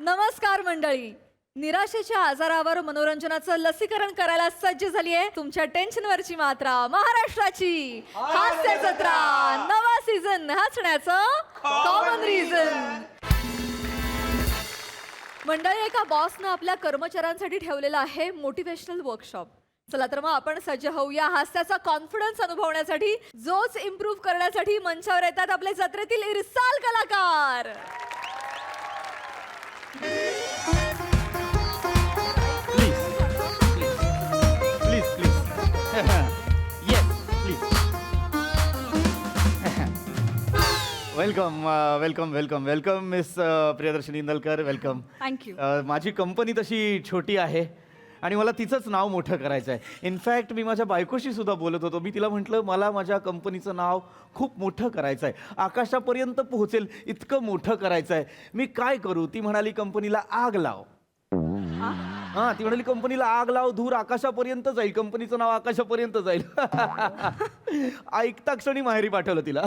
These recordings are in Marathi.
नमस्कार मंडळी. निराशेच्या आजारावर मनोरंजनाचं लसीकरण करायला सज्ज झाली आहे तुमच्या टेन्शनवरची मात्रा महाराष्ट्राची हास्य जत्रा. नवा सीझन हसण्याचं कॉमन रिझन. मंडळी, एका बॉसनं आपल्या कर्मचाऱ्यांसाठी ठेवलेला आहे मोटिवेशनल वर्कशॉप. चला तर मग आपण सज्ज होऊया हास्याचा कॉन्फिडन्स अनुभवण्यासाठी. जोच इम्प्रूव्ह करण्यासाठी मंचावर येतात आपले जत्रेतील इरसाल कलाकार. Please, please. Yes, please. Welcome, Miss Priyadarshini Indalkar. Welcome. Thank you. माझी कंपनी तशी छोटी आहे आणि मला तिचंच नाव मोठं करायचं आहे. इनफॅक्ट मी माझ्या बायकोशी सुद्धा बोलत होतो. मी तिला म्हटलं मला माझ्या कंपनीचं नाव खूप मोठं करायचं आहे, आकाशापर्यंत पोहोचेल इतकं मोठं करायचं आहे. मी काय करू? ती म्हणाली कंपनीला आग लाव. हा, ती म्हणाली कंपनीला आग लाव, धूर आकाशापर्यंत जाईल, कंपनीचं नाव आकाशापर्यंत जाईल. ऐकता क्षणी माहेरी पाठवलं तिला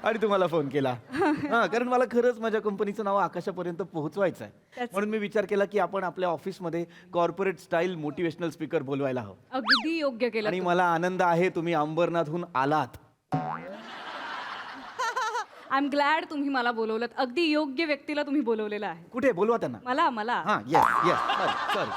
आणि तुम्हाला फोन केला. हा, कारण मला खरंच माझ्या कंपनीचं नाव आकाशापर्यंत पोहोचवायचं आहे. म्हणून मी विचार केला की आपण आपल्या ऑफिसमध्ये कॉर्पोरेट स्टाईल मोटिवेशनल स्पीकर बोलवायला हवं. अगदी योग्य केलं. आणि मला आनंद आहे तुम्ही अंबरनाथहून आलात. आय एम ग्लॅड तुम्ही मला बोलवलं. अगदी योग्य व्यक्तीला तुम्ही बोलवलेलं आहे. कुठे बोलवा त्यांना. मला हा, येस सॉरी.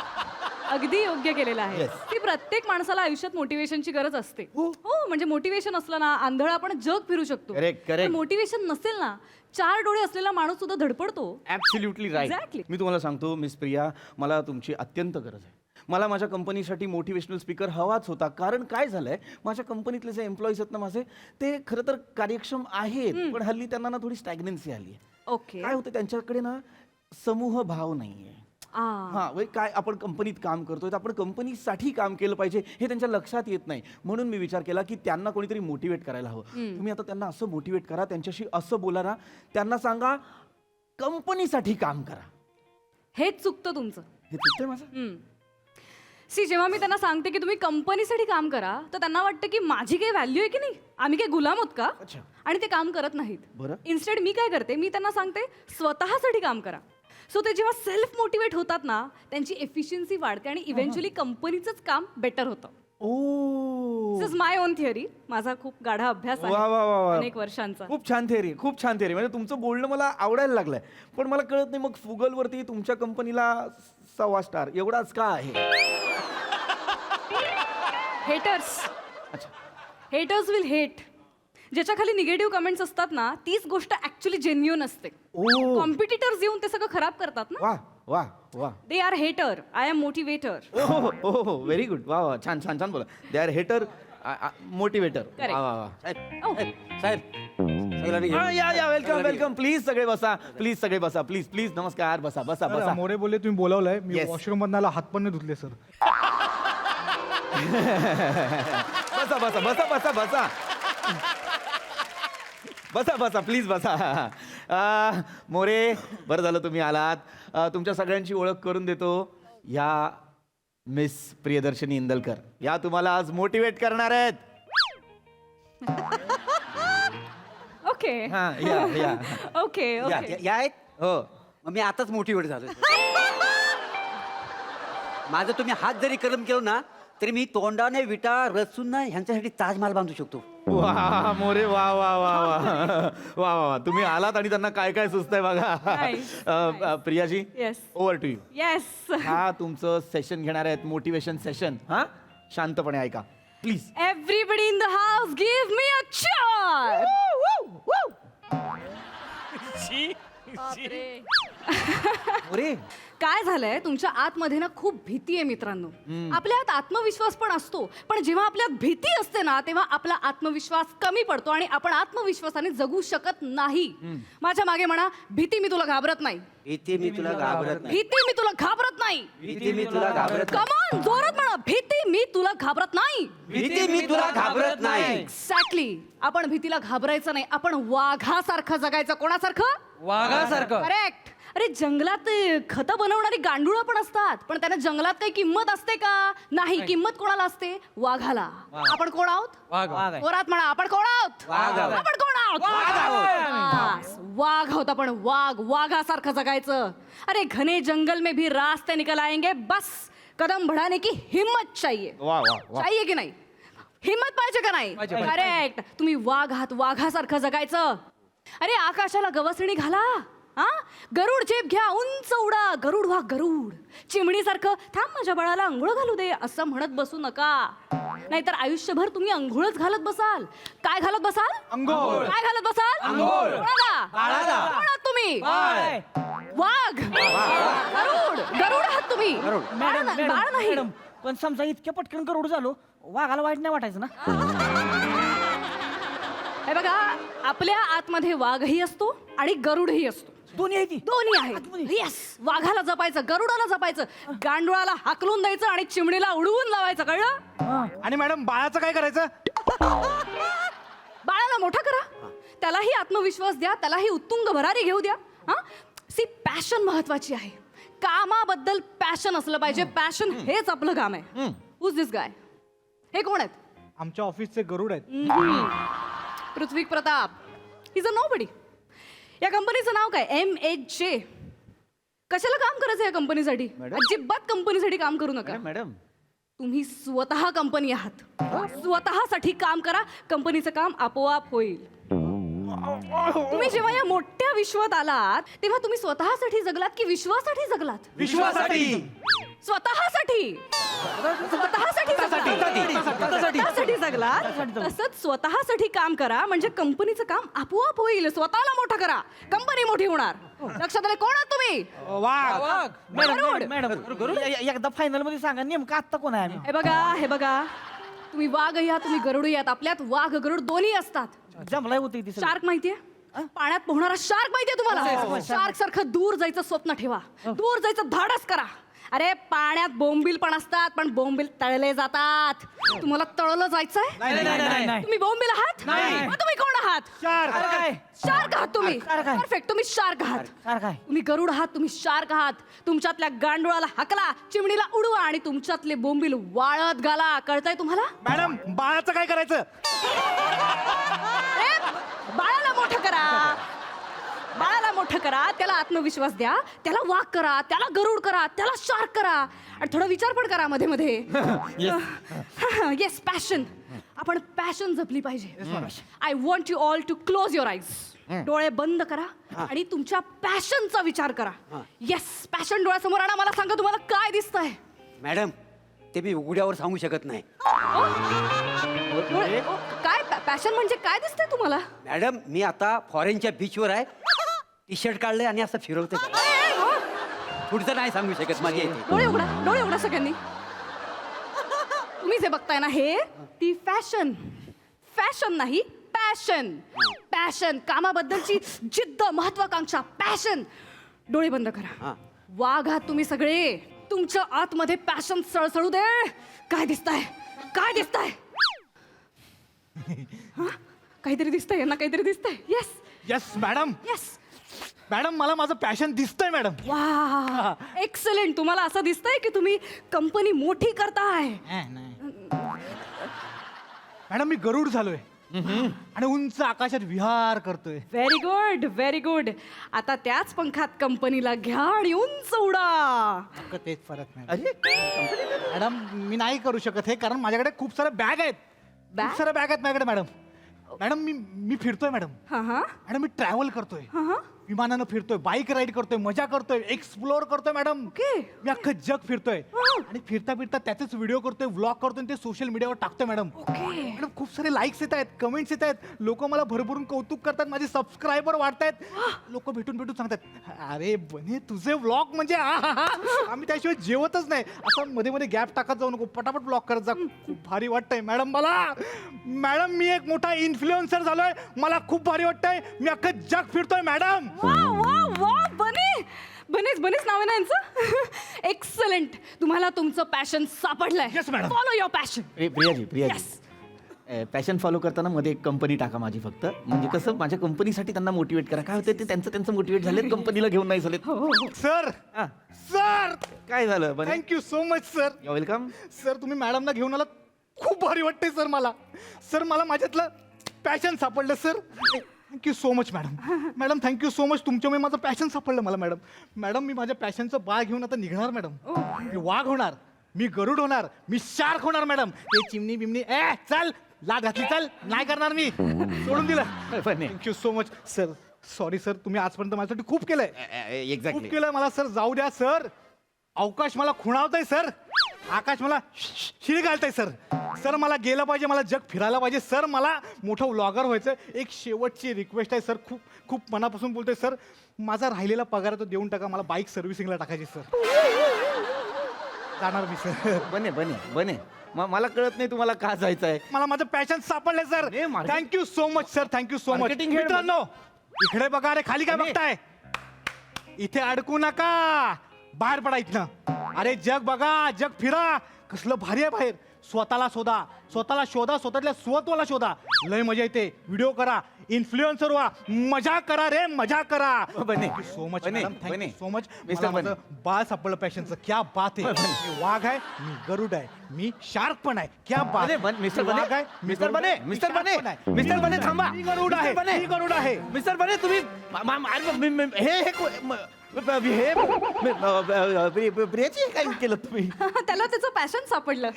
अगदी योग्य केलेलं आहे. Yes. की प्रत्येक माणसाला आयुष्यात मोटिवेशनची गरज असते. हो. हो, म्हणजे मोटिवेशन असलं ना आंधळ आपण जग फिरू शकतो. Correct. मोटिवेशन नसेल ना 4 डोळे असलेला माणूस सुद्धा धडपडतो. Absolutely right. Exactly. मी तुम्हाला सांगतो मिस प्रिया, मला तुमची अत्यंत गरज आहे. मला माझ्या कंपनीसाठी मोटिवेशनल स्पीकर हवाच होता. कारण काय झालंय, माझ्या कंपनीतले जे एम्प्लॉईज आहेत ना माझे, ते खरं तर कार्यक्षम आहेत, पण हल्ली त्यांना ना थोडी स्टॅग्नन्सी आली आहे. ओके. काय होतं, त्यांच्याकडे ना समूह भाव नाहीये. हा, काय आपण कंपनीत काम करतोय तर आपण कंपनीसाठी काम केलं पाहिजे हे त्यांच्या लक्षात येत नाही. म्हणून मी विचार केला की त्यांना कोणीतरी मोटिवेट करायला हवं. तुम्ही आता त्यांना असं मोटिवेट करा, त्यांच्याशी असं बोला ना, त्यांना सांगा कंपनीसाठी काम करा. हेच चुकतं तुमचं. हे चुकतंय माझं. जेव्हा मी त्यांना सांगते की तुम्ही कंपनीसाठी काम करा, तर त्यांना वाटतं की माझी काही व्हॅल्यू आहे की नाही, आम्ही काही गुलाम आहोत का? अच्छा. आणि ते काम करत नाहीत. बरं. इन्स्टेड मी काय करते, मी त्यांना सांगते स्वतःसाठी काम करा. सो ते जेव्हा सेल्फ मोटिवेट होतात ना, त्यांची एफिशियन्सी वाढते आणि इव्हेंच्युअली कंपनीचंच काम बेटर होतं. ओ, दिस इज माय ओन थिअरी. माझा खूप गाढा अभ्यास वा वा वा वा. आहे अनेक वर्षांचा. खूप छान थेअरी, खूप छान थेअरी. म्हणजे तुमचं बोलणं मला आवडायला लागलंय. पण मला कळत नाही मग गुगलवरती तुमच्या कंपनीला 6 स्टार एवढाच का आहे? हेटर्स अच्छा. Haters will hate. ज्याच्या खाली निगेटिव्ह कमेंट्स असतात ना, तीच गोष्ट ऍक्च्युली जेन्युइन असते. ओ, कॉम्पिटिटर्स येऊन ते सगळं खराब करतात ना. वा वा वा. दे आर हेटर, आय एम मोटिवेटर. हो, व्हेरी गुड. वा वा, छान छान छान बोला. दे आर हेटर, मोटिवेटर. Correct. वा वा वा. साहेब या वेलकम. प्लीज सगळे बसा, प्लीज सगळे बसा, प्लीज नमस्कार. बसा. मोरे बोलले तुम्ही बोलावलंय. मी Yes. वॉशरूम मधला हात पण नाही धुतले सर. बसा प्लीज बसा. मोरे, बरं झालं तुम्ही आलात. तुमच्या सगळ्यांची ओळख करून देतो. या मिस प्रियदर्शनी इंदलकर, या तुम्हाला आज मोटिवेट करणार आहेत. ओके हा, या. Okay okay. या आहेत. हो. मग मी आताच मोटिवेट झालो. माझं तुम्ही हात जरी कलम केलं ना, तरी मी तोंडाने विटा रचून ना ह्यांच्यासाठी ताजमहाल बांधू शकतो. वा मोरे, वा. तुम्ही आलात आणि त्यांना काय काय सुचतंय बघा. Nice. Priyaji, Yes. Over to you. Yes. हा तुमचं सेशन घेणार आहेत, मोटिवेशन सेशन. हा, शांतपणे ऐका please. Everybody in the house give me a cheer. More, काय झालंय, तुमच्या आतमध्ये ना खूप भीती आहे मित्रांनो. आपल्या आत आत्मविश्वास पण असतो, पण जेव्हा आपल्यात भीती असते ना, तेव्हा आपला आत्मविश्वास कमी पडतो आणि आपण आत्मविश्वासाने जगू शकत नाही. माझ्या मागे म्हणा, भीती मी तुला घाबरत नाही. भीती मी तुला घाबरत नाही. भीती मी तुला घाबरत नाही. भीती मी तुला घाबरत नाही. कमॉन, जोरात म्हणा, भीती मी तुला घाबरत नाही. भीती मी तुला घाबरत नाही. एक्झॅक्टली. आपण भीतीला घाबरायचं नाही, आपण वाघासारखं जगायचं. कोणासारखं? वाघासारखं. करेक्ट. अरे जंगलात खतं बनवणारी गांडुळं पण असतात, पण त्यांना जंगलात काही किंमत असते का? नाही. किंमत कोणाला असते? वाघाला. आपण कोण आहोत? जोरात म्हणा, आपण कोण आहोत? आपण कोण आहोत? बस, वाघ आहोत आपण. वाघ. वाघासारखं जगायचं. अरे घने जंगल में भी रास्ते निकल आएंगे, बस कदम बढ़ाने की हिम्मत चाहिए. वा वा वा. चाहिए की नाही? हिम्मत पाहिजे का नाही? करेक्ट. तुम्ही वाघ आहात, वाघासारखं जगायचं. अरे आकाशाला गवसणी घाला. हा, गरुड झेप घ्या, उंच उडा. गरुड व्हा गरुड. चिमणीसारखं थांब माझ्या बाळाला अंघोळ घालू दे असं म्हणत बसू नका, नाहीतर आयुष्यभर तुम्ही अंघोळच घालत बसाल. काय घालत बसाल? अंघोळ. काय घालत बसाल? कोणाला? कोण आहात तुम्ही? वाघ. गरुड. गरुड आहात तुम्ही. बाळ नाही. मॅडम पण समजा इतक्या पटकन गरुड झालो, वाघाला वाईट नाही वाटायचं ना? हे बघा, आपल्या आतमध्ये वाघही असतो आणि गरुडही असतो. दोन्ही आहे ती. दोन्ही आहेत. येस. वाघाला जपायचं, गरुडाला जपायचं, गांडुळाला हाकलून द्यायचं आणि चिमणीला उडवून लावायचं. कळलं? आणि मॅडम बाळाचं काय करायचं? बाळाला मोठा करा, त्यालाही आत्मविश्वास द्या, त्यालाही उत्तुंग भरारी घेऊ द्या. हा, सी पॅशन महत्वाची आहे. कामाबद्दल पॅशन असलं पाहिजे. पॅशन हेच आपलं काम आहे. Who's this guy? हे कोण आहेत? आमच्या ऑफिसचे गरुड आहेत. Prithvi Pratap. Is a nobody. या कंपनीचं नाव काय? MHJ. कशाला काम करायचं या कंपनीसाठी? अजिबात कंपनीसाठी काम करू नका. मॅडम तुम्ही स्वतः कंपनी आहात. स्वतःसाठी काम करा. कंपनीचं काम आपोआप होईल. तुम्ही जेव्हा या मोठ्या विश्वात आलात तेव्हा तुम्ही स्वतःसाठी जगलात की विश्वासाठी जगलात? विश्वासाठी. स्वतःसाठी. स्वतःसाठी जगलात. तसंच स्वतःसाठी काम करा, म्हणजे कंपनीचं काम आपोआप होईल. स्वतःला मोठं करा, कंपनी मोठी होणार. लक्षात आलं? कोण आहात तुम्ही? वाघ. गरुड. मॅडम एकदा फायनल मध्ये सांगा नेमकं आत्ता कोण आहे आम्ही? हे बघा, तुम्ही वाघ आहात, तुम्ही गरुड आहात. आपल्यात वाघ गरुड दोन्ही असतात. जमलाय होती ती सगळं. शार्क माहितीये? पाण्यात पोहणारा शार्क माहितीये तुम्हाला? शार्क सारखं दूर जायचं स्वप्न ठेवा. दूर जायचं धाडस करा. अरे पाण्यात बोंबील पण असतात, पण बोंबील तळले जातात. तुम्हाला तळलं जायचंय? नाही. तुम्ही बोंबील आहात? मग तुम्ही कोण आहात? शार्क आहात तुम्ही. शार्क आहे. परफेक्ट. तुम्ही शार्क आहात. सारखं आहे. तुम्ही गरुड आहात, तुम्ही शार्क आहात. तुमच्यातल्या गांडुळाला हाकला, चिमणीला उडवा आणि तुमच्यातले बोंबील वाळत घाला. कळतंय तुम्हाला? मॅडम बाळाचं काय करायचं? अरे, बाळाला मोठं करा. बाळाला मोठं करा, त्याला आत्मविश्वास द्या, त्याला वाघ करा, त्याला गरुड करा, त्याला शार्क करा आणि थोडा विचार पण करा मध्ये मध्ये. Yes, passion. आपण पॅशन जपली पाहिजे. I want you all to close your eyes. डोळे बंद करा आणि तुमच्या पॅशनचा विचार करा. येस, पॅशन डोळ्यासमोर आणा. मला सांगा, तुम्हाला काय दिसतंय? मॅडम ते मी उघड्यावर सांगू शकत नाही. काय पॅशन म्हणजे काय दिसतंय तुम्हाला? मॅडम मी आता फॉरेनच्या बीचवर आहे, टी शर्ट काढलंय आणि असं फिरवते. पुढचं नाही सांगू शकत. माझी डोळे उघडा सगळ्यांनी. तुम्ही जे बघताय ना, हे ती फॅशन. फॅशन नाही, पॅशन. पॅशन, कामाबद्दलची जिद्द, महत्वाकांक्षा, पॅशन. डोळे बंद करा. वाघ आहात तुम्ही सगळे. तुमच्या आतमध्ये पॅशन सळसळू दे. काय दिसतंय? काय दिसतंय? काहीतरी दिसतंय यांना, काहीतरी दिसतंय. Yes yes madam. Yes. Madam मला माझं पॅशन दिसतंय मॅडम. वा, एक्सलेंट. तुम्हाला असं दिसतंय की तुम्ही कंपनी मोठी करताय. मॅडम मी गरुड झालोय आणि उंच आकाशात विहार करतोय. Very good, very good. आता त्याच पंखात कंपनीला घ्या आणि उंच उडा. तेच फरक नाही मॅडम. मी नाही करू शकत हे, कारण माझ्याकडे खूप साऱ्या बॅग आहेत. खूप साऱ्या बॅग आहेत माझ्याकडे मॅडम. मॅडम मी फिरतोय मॅडम. मॅडम मी ट्रॅव्हल करतोय, विमानानं फिरतोय, बाईक राईड करतोय, मजा करतोय, एक्सप्लोर करतोय मॅडम. मी अख्खं जग फिरतोय आणि फिरता फिरता त्याचेच व्हिडिओ करतोय, व्लॉग करतोय, ते सोशल मीडियावर टाकतोय मॅडम. मॅडम खूप सारे लाईक्स येत आहेत, कमेंट्स येत आहेत, लोक मला भरभरून कौतुक करतात, माझे सबस्क्रायबर वाढतायत. लोक भेटून सांगतात, अरे बने तुझे व्लॉग म्हणजे आम्ही त्याशिवाय जेवतच नाही. असं मध्ये मध्ये गॅप टाकत जाऊ नको, पटापट व्लॉग करत जा. खूप भारी वाटतंय मॅडम मला. मॅडम मी एक मोठा इन्फ्लुएन्सर झालोय, मला खूप भारी वाटतंय. मी अख्खं जग फिरतोय मॅडम. बनेच नाव आहे ना यांचं. एक्सलेंट. तुम्हाला तुमचं पॅशन सापडलंय. Yes, madam. Follow your passion. Priyaji Yes. Passion follow करताना मध्ये एक कंपनी टाका माझी फक्त, म्हणजे कसं माझ्या कंपनीसाठी त्यांना मोटिवेट करा. काय होतं ते त्यांचं मोटिवेट झालेत, कंपनीला घेऊन नाही झालेत. सर हा, सर काय झालं बने? Thank you so much sir. Welcome. Sir तुम्ही मॅडमला घेऊन आलात, खूप भारी वाटते सर मला. सर मला माझ्यातलं पॅशन सापडलं sir. Thank you so much madam. Madam thank you so much, तुमच्यामुळे माझं पॅशन सापडलं मला मॅडम. मॅडम मी माझ्या पॅशनचं बाळ घेऊन आता निघणार मॅडम. मी वाघ होणार, मी गरुड होणार, मी शार्क होणार मॅडम. हे चिमणी बिमणी चल लाद घातली, चल नाही करणार मी, सोडून दिलं. Thank you so much sir. Sorry sir, तुम्ही आजपर्यंत माझ्यासाठी खूप केलंय, खूप एक्झॅक्टली. केलंय मला सर. जाऊ द्या सर, अवकाश मला खुणावतंय सर, आकाश मला शिळ घालतंय सर. सर मला गेलं पाहिजे, मला जग फिरायला पाहिजे सर, मला मोठं व्लॉगर व्हायचं. एक शेवटची रिक्वेस्ट आहे सर, खूप खूप मनापासून बोलतोय सर. माझा राहिलेला पगार तो देऊन टाका, मला बाईक सर्व्हिसिंगला टाकायची सर. जाणार मी सर. बने बने बने मला कळत नाही तुम्हाला का जायचं आहे. मला माझं पॅशन सापडलंय सर. हे market- thank you so much sir, thank you so much. Marketing head मित्रांनो इकडे बघा, अरे खाली काय नाही. बघताय, इथे अडकू नका, बाहेर पडा इथनं. अरे जग बघा, जग फिरा, कसलं भारी आहे बाहेर. स्वतःला शोधा, स्वतःला शोधा, स्वतःतल्या स्वत्वाला शोधा. लय मजा येते, व्हिडिओ करा, इन्फ्लुएन्सर व्हा, मजा करा रे, मजा करा. बने. सो मच बने, मॅडम, बने. Thank you so much. मिस्टर मला बने. माझं बाळ सापडलं पॅशनचं, क्या बात आहे. मी वाघ आहे, मी गरुड आहे, मी शार्क पण आहे, क्या बात बने, बन- मिस्टर बने. वाघ आहे, मी मिस्टर गरुड बने, आहे, मी मिस्टर शार्क बने. पण आहे. मिस्टर मी बने, गरुड थांबा. आहे, मी गरुड आहे, मिस्टर बने. मी गरुड आहे. मिस्टर बने तुम्ही प्रियाची काय केलं तुम्ही? त्याला त्याचं पॅशन सापडलं.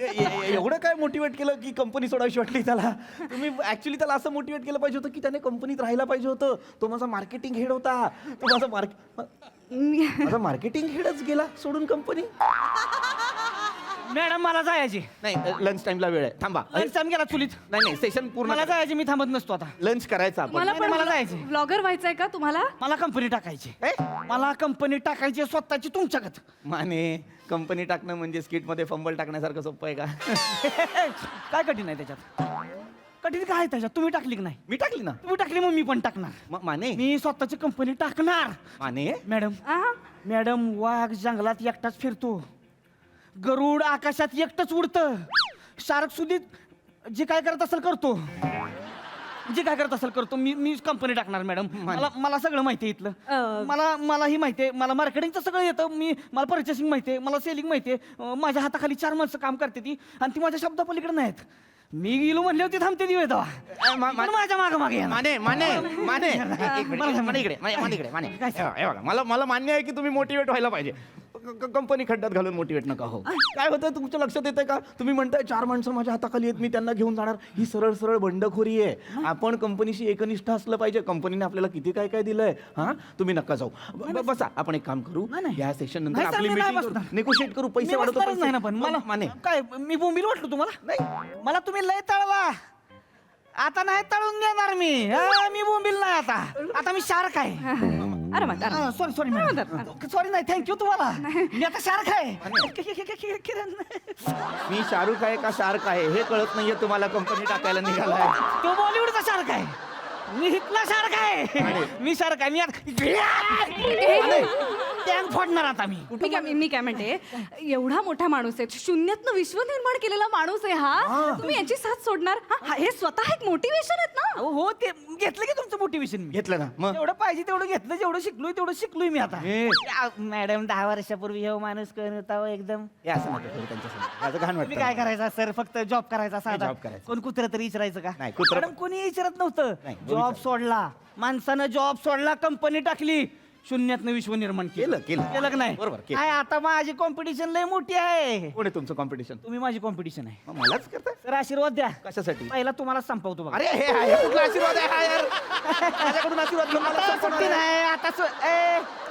एवढं काय मोटिवेट केलं की कंपनी सोडावीशी वाटली त्याला? तुम्ही ऍक्च्युली त्याला असं मोटिवेट केलं पाहिजे होतं की त्याने कंपनीत राहायला पाहिजे होतं. तो माझा मार्केटिंग हेड होता, तो माझा मार्केटिंग हेडच गेला सोडून कंपनी. मॅडम मला जायची. नाही, लंच टाइमला वेळ आहे, थांबा. लंच टाइम गेला चुलीत. नाही सेशन पूर्ण मला जायची, मी थांबत नसतो आता. लंच करायचा आपण. मला पण मला जायचंय. ब्लॉगर व्हायचंय का तुम्हाला? मला कंपनी टाकायची. ए? मला कंपनी टाकायची आहे स्वतःची तुमच्याकडे. माने कंपनी टाकणं म्हणजे स्किट मध्ये फंबल टाकण्यासारखं सोपं आहे का? काय कठीण आहे त्याच्यात? कठीण काय आहे त्याच्यात? तुम्ही टाकली की नाही? मी टाकली ना. तुम्ही टाकली मग मी पण टाकणार. माने मी स्वतःची कंपनी टाकणार. माने मॅडम आहा. मॅडम वाघ जंगलात एकटाच फिरतो, गरुड आकाशात एकटंच उडतं, शार्क सुद्धा जे काय करत असेल करतो, जे काय करत असेल करतो. मी कंपनी टाकणार मॅडम. मला सगळं माहिती आहे इथलं. मलाही माहिती आहे, मला मार्केटिंगचं सगळं येतं. मला पर्चेसिंग माहिती आहे, मला सेलिंग माहिती आहे. माझ्या हाताखाली 4 माणसं काम करते ती, आणि ती माझ्या शब्दापलीकडे नाहीत. मी गेलो म्हणले होते थांबते दिवे तेव्हा. माझ्या मागे मागे येणार. माने माने माने एक मिनिट, माने इकडे, माने इकडे, माने. हे बघा, मला मान्य आहे की तुम्ही मोटिवेट व्हायला पाहिजे. कंपनी खड्ड्यात घालून मोटिवेट नका हो. काय होतं तुमच्या लक्षात येतंय का? तुम्ही म्हणताय 4 माणसं माझ्या हाताखाली आहेत, मी त्यांना घेऊन जाणार. ही सरळ सरळ बंडखोरी आहे. आपण कंपनीशी एकनिष्ठ असलं पाहिजे. कंपनीने आपल्याला किती काय काय दिलंय. हा, तुम्ही नका जाऊ. बसा, आपण एक काम करू, या सेशन नंतर नाही, आपली सर, मी नाही मीटिंग बसणार. निगोशिएट करू, पैसे मी वाढवतो. बसणारच नाही ना, पण मला माने काय मी बोंबील वाटलो तुम्हाला? नाही. मला तुम्ही लय तळवा. आता नाही तळून देणार मी. मी बोंबील नाही आता मी शार्क आहे. अरे मग सॉरी सॉरी नाही, थँक्यू तुम्हाला. मी आता शार्क आहे. मी शाहरुख आहे का शार्क आहे हे कळत नाहीये तुम्हाला. कंपनी टाकायला निघालाय. तो बॉलिवूडचा शार्क आहे, मी हिटला शार्क आहे. मी शार्क आहे. मी टँक फोडणार आता मी. मी काय म्हणते, एवढा मोठा माणूस आहे, शून्यातनं विश्व निर्माण केलेला माणूस आहे हा. तुम्ही याची साथ सोडणार? हे स्वतः एक मोटिवेशन आहेत ना. हो ते घेतलं की तुमचं मोटिवेशन मी. घेतलं ना मग. जेवढं पाहिजे तेवढं घेतलं, जेवढं शिकलोय तेवढं शिकलोय मी आता. ए. मॅडम 10 वर्षापूर्वी हे माणूस करत आहो एकदम. हे असं नका करू त्यांच्यासमोर. माझं घाण तुम्ही काय वाटतं. करायचं सर? फक्त जॉब करायचा साधा. job करायचा. कोण कुत्र तरी विचारायचं का? नाही, कुत्रं- मॅडम कोणी विचारत नव्हतं. नाही, जॉब सोडला माणसानं, जॉब सोडला, कंपनी टाकली, शून्यातनं विश्व निर्माण केलं. केलं का नाही? बरोबर, केलं. काय आता माझी कॉम्पिटिशन लय मोठी आहे. कोण आहे तुमचं कॉम्पिटिशन? तुम्ही माझी कॉम्पिटिशन आहे. मग मलाच करताय? तर आशीर्वाद द्या. कशासाठी? पहिला तुम्हाला संपवतो बघा. अरे हे कुठला आशीर्वाद आहे हा यार? माझ्याकडून आशीर्वाद घेऊन मला आता संपवणार सुट्टी आहे. नाही, आता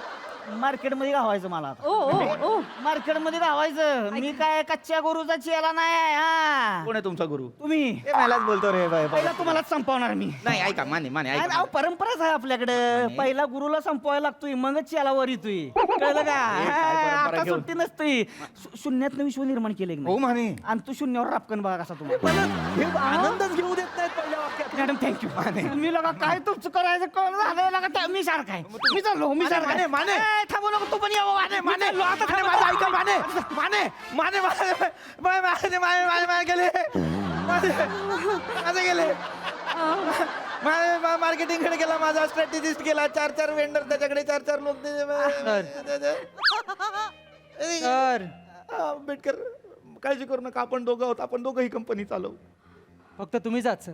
मार्केटमध्ये गावायचं मला आता. ओ मार्केटमध्ये गावायचं. मी काय कच्च्या गरुचा चेला नाही. हा, कोण आहे तुमचा गुरु? तुम्ही. हे मलाच बोलतो रे बाय. पहिला तुम्हालाच संपवणार मी. नाही ऐका, माने अरे, ऐका. अहो, परंपराच आहे आपल्याकडे. पहिला गुरुला संपवायला लागतोय, मगच याला वर येतोय. कळलं का? हे काय परंपरा आता घेऊन? सुट्टी नसते. शून्यातनं विश्व निर्माण केले हो माने. आणि तू शून्यावर रापकन बघा कसा तुम्हाला. हे आनंदच घेऊ देत नाहीत पहिल्या वाक्यात. Madam thank you. तुम्ही लगा काय तुमचं करायचं कळलं झालं लगा. मी सारखा आहे. मी चाललो. मी सारखा आहे. माने. ए, थांबू नको तू पण यावं. माने माझं ऐका. माने गेले. माझे गेले मार्केटिंग कडे गेला, माझा स्ट्रॅटेजिस्ट गेला, 4 वेंडर त्याच्याकडे, 4 लोक आंबेडकर काळजी करू नका, आपण दोघं आहोत, आपण दोघं ही कंपनी चालवू. फक्त तुम्ही जात सर.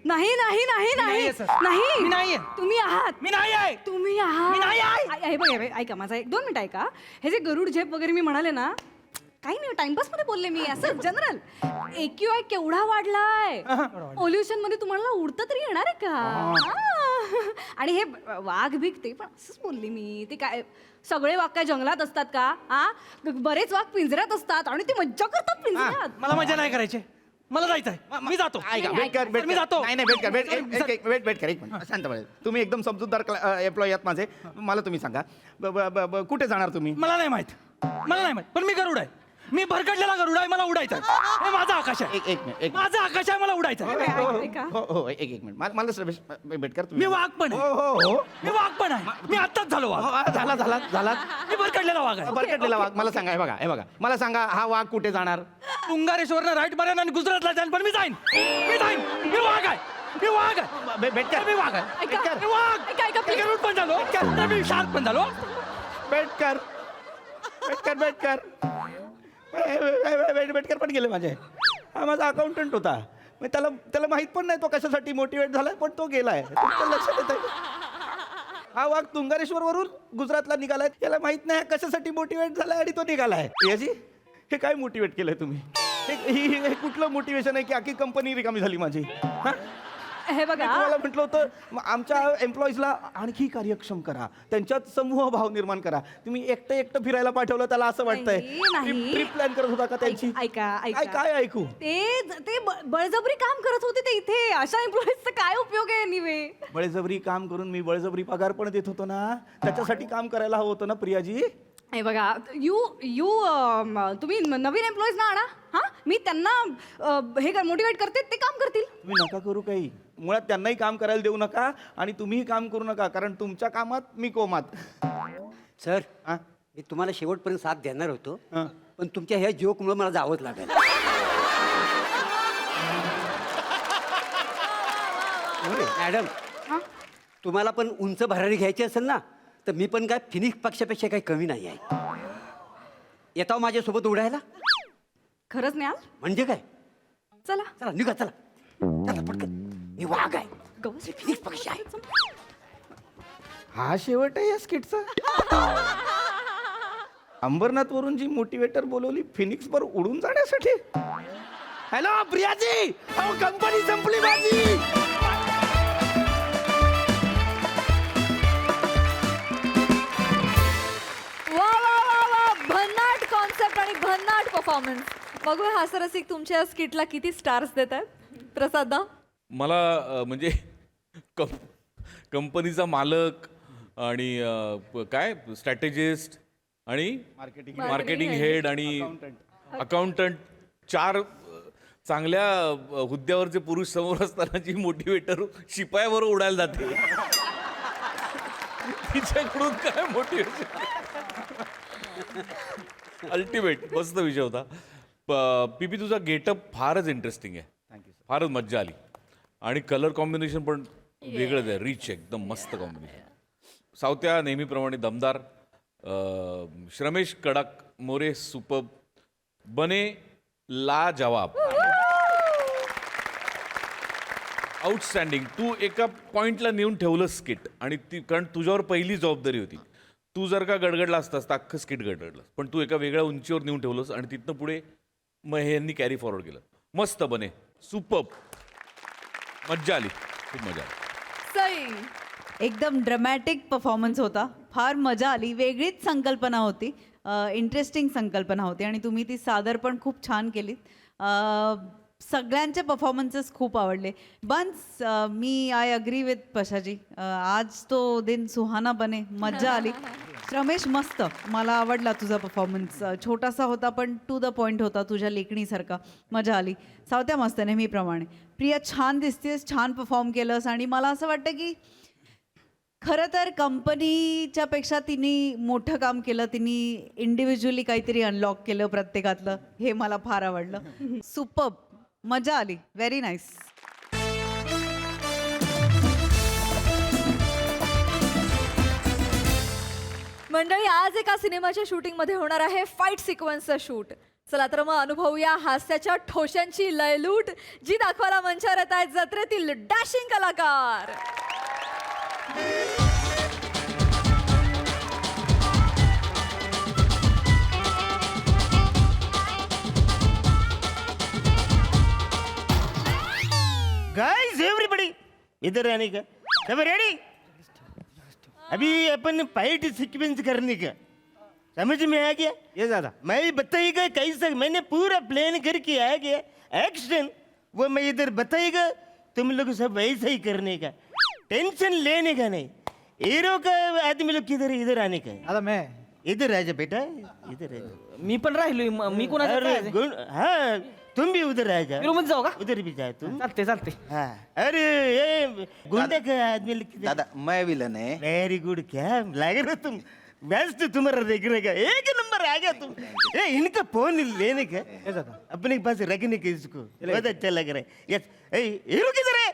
नाही नाही नाही नाही नाहीये, sir. नाही मी नाहीये. तुम्ही आहात मी नाही आहे. तुम्ही आहात मी नाही आहे. हे बघ, हे बघ, ऐका माझा 1-2 मिनिट ऐका. हे जे गरुड झेप वगैरे मी म्हणाले ना, काही नाही टाइमपास मध्ये बोलले मी, असं जनरल. AQI केवढा वाढलाय, पोल्युशन मध्ये तुम्हाला उडतं तरी येणार आहे का? आणि हे वाघ भीक ते पण असंच बोलले मी. ते काय सगळे वाघ काय जंगलात असतात का? हा, बरेच वाघ पिंजऱ्यात असतात आणि ते मज्जा करतात पिंजऱ्यात. मला मजा नाही करायची, मला जायचंय, मी जातो. वेट मी जातो. नाही वेट कर एक मिनिट, शांत बसा. तुम्ही एकदम समजूतदार एम्प्लॉई आहात माझे. मला तुम्ही सांगा, कुठे जाणार तुम्ही? मला नाही माहित, पण मी गरुड आहे, मी भरकटलेला गरुड आहे, मला उडायचं आहे. हे माझा आकाश आहे, एक मिनिट माझं आकाश आहे, मला उडायचं आहे. ऐका. हो एक मिनिट मला रमेश बेटकर मी वाघ पण आहे. हो मी वाघ पण आहे, मी आत्ताच झालो वाघ. झाला मी भरकटलेला वाघ आहे. बरकटलेला वाघ. मला सांगा, हे बघा मला सांगा, हा वाघ कुठे जाणार? तुंगारेश्वरनं राईट मारेन आणि गुजरातला जाईन, पण मी जाईन. मी वाघ आहे, मी वाघ आहे, बेटकर मी वाघ आहे. ऐका. मी वाघ. ऐका, मी गरुड पण झालो, तर मी शार्क पण झालो. बेटकर पण गेले माझे. हा माझा अकाउंटंट होता, मग त्याला माहित पण नाही तो कशासाठी मोटिवेट झालाय, पण तो गेलाय. तुमच्या लक्षात येत आहे? हा वाघ तुंगारेश्वर वरून गुजरातला निघालाय, याला माहित नाही कशासाठी मोटिवेट झालाय आणि तो निघालाय. याजी हे काय मोटिवेट केलंय तुम्ही? हे कुठलं मोटिवेशन आहे की अख्खी कंपनी रिकामी झाली माझी? हा? हे मी बघा, तुम्हाला म्हटलं होतं आमच्या एम्प्लॉईजला आणखी कार्यक्षम करा, त्यांच्यात समूह भाव निर्माण करा. तुम्ही एकटं फिरायला पाठवलं, त्याला असं वाटतंय नाही. ट्रिप प्लॅन करत होता का त्यांची? ऐका. काय ऐकू? ते बळजबरी काम करत होते ते इथे. अशा एम्प्लॉईजचा काय उपयोग आहे निवे? बळजबरी काम करून मी बळजबरी पगार पण देत होतो ना, त्याच्यासाठी काम करायला हवं होतं ना प्रियाजी. हे बघा, तुम्ही नवीन एम्प्लॉईज ना आणा. हा, मी त्यांना हे मोटिवेट करते, ते काम करतील. तुम्ही नका करू काही, मुळात त्यांनाही काम करायला देऊ नका आणि तुम्हीही काम करू नका, कारण तुमच्या कामात मी कोमात. सर हा? मी तुम्हाला शेवटपर्यंत साथ देणार होतो, हा. पण तुमच्या ह्या जोकमुळे मला जावंच लागेल. मॅडम, तुम्हाला पण उंच भरारी घ्यायची असेल ना, तर मी पण काय फिनिक्स पक्षापेक्षा काही कमी नाही आहे. येताव माझ्यासोबत उडायला? खरंच न्याल? म्हणजे काय? चला. चला निघा, चला पटकन. मी वाघ आहे, गवस. फिनिक्स पक्ष आहे. हा शेवट आहे या स्किटचा. अंबरनाथ वरून जी मोटिवेटर बोलवली फिनिक्स वर उडून जाण्यासाठी. हॅलो प्रियाजी, कंपनी संपली माझी. वा भन्नाट कॉन्सेप्ट आणि भन्नाट परफॉर्मन्स. बघूया हास्यरसिक तुमच्या स्किटला किती स्टार्स देत आहेत. प्रसादा? मला म्हणजे कंपनीचा मालक आणि काय स्ट्रॅटेजिस्ट आणि मार्केटिंग हेड आणि अकाउंटंट 4 चांगल्या हुद्द्यावरचे पुरुष समोर असताना जी मोटिवेटर शिपायावर उडायला जाते, तिच्याकडून काय मोटिवेशन. अल्टिमेट मस्त विषय होता. पीपी तुझा गेटअप फारच इंटरेस्टिंग आहे, फारच मज्जा आली आणि कलर कॉम्बिनेशन पण वेगळंच आहे, रिच एकदम मस्त कॉम्बिनेशन. सावत्या नेहमीप्रमाणे दमदार, श्रमेश कडक, मोरे सुपर्ब, बने ला जवाब, आउटस्टँडिंग. तू एका पॉइंटला नेऊन ठेवलं स्किट आणि ती, कारण तुझ्यावर पहिली जबाबदारी होती. तू जर का गडगडला असतास तर अख्खं स्किट गडगडलं, पण तू एका वेगळ्या उंचीवर नेऊन ठेवलंस आणि तिथनं पुढे मग हे यांनी कॅरी फॉरवर्ड केलं. मस्त बने, सुपर्ब, मज्जा आली, खूप मजा आली. सई? एकदम ड्रमॅटिक परफॉर्मन्स होता, फार मजा आली. वेगळीच संकल्पना होती, इंटरेस्टिंग संकल्पना होती आणि तुम्ही ती सादर पण खूप छान केलीत. सगळ्यांचे परफॉर्मन्सेस खूप आवडले. बन्स, मी आय अग्री विथ पशाजी, आज तो दिन सुहाना बने, मज्जा आली. रमेश मस्त, मला आवडला तुझा परफॉर्मन्स. छोटासा होता पण टू द पॉईंट होता, तुझ्या लेखणीसारखा, मजा आली. सावत्या मस्त नेहमीप्रमाणे. प्रिया छान दिसतेस, छान परफॉर्म केलंस आणि मला असं वाटतं की खरं तर कंपनीच्या पेक्षा तिने मोठं काम केलं, तिने इंडिव्हिज्युअली काहीतरी अनलॉक केलं प्रत्येकातलं, हे मला फार आवडलं. सुपर्ब, मजा आली. Very nice. मंडळी, आज एका सिनेमाच्या शूटिंग मध्ये होणार आहे फाईट सिक्वेन्सचं शूट. चला तर मग अनुभवूया हास्याच्या ठोशांची लयलूट, जी दाखवायला मंचावर येत आहेत जत्रेतील डॅशिंग कलाकार. गाइस एवरीबॉडी इधर आने का सब रेडी अभी अपन फाइट सीक्वेंस करने का समझ में आ गया ये ज्यादा मैं बताइएगा कैसा मैंने पूरा प्लान करके आ गया एक्शन वो मैं इधर बताइएगा तुम लोग सब वैसा ही करने का टेंशन लेने का नहीं हीरो का आदमी लोग किधर इधर आने का है आता मैं इधर आ जा बेटा इधर आ जा मी पण राहिलोय मी कोणाच्या अरे गुड हाँ तुम भी उधर आ जाओ मध्ये जाऊ का उधर भी जाओ तुम चालते चालते. हाँ अरे ये गुंडे का आदमी दादा मैं विलन है. वेरी गुड क्या लग रहा तुम बेस्ट तुम्हारा देखने का एक नंबर आ गया तुम ए इनका फोन लेने का अपने पास रखने का इसको बहुत अच्छा लग रहा है यस ए हीरो किधर है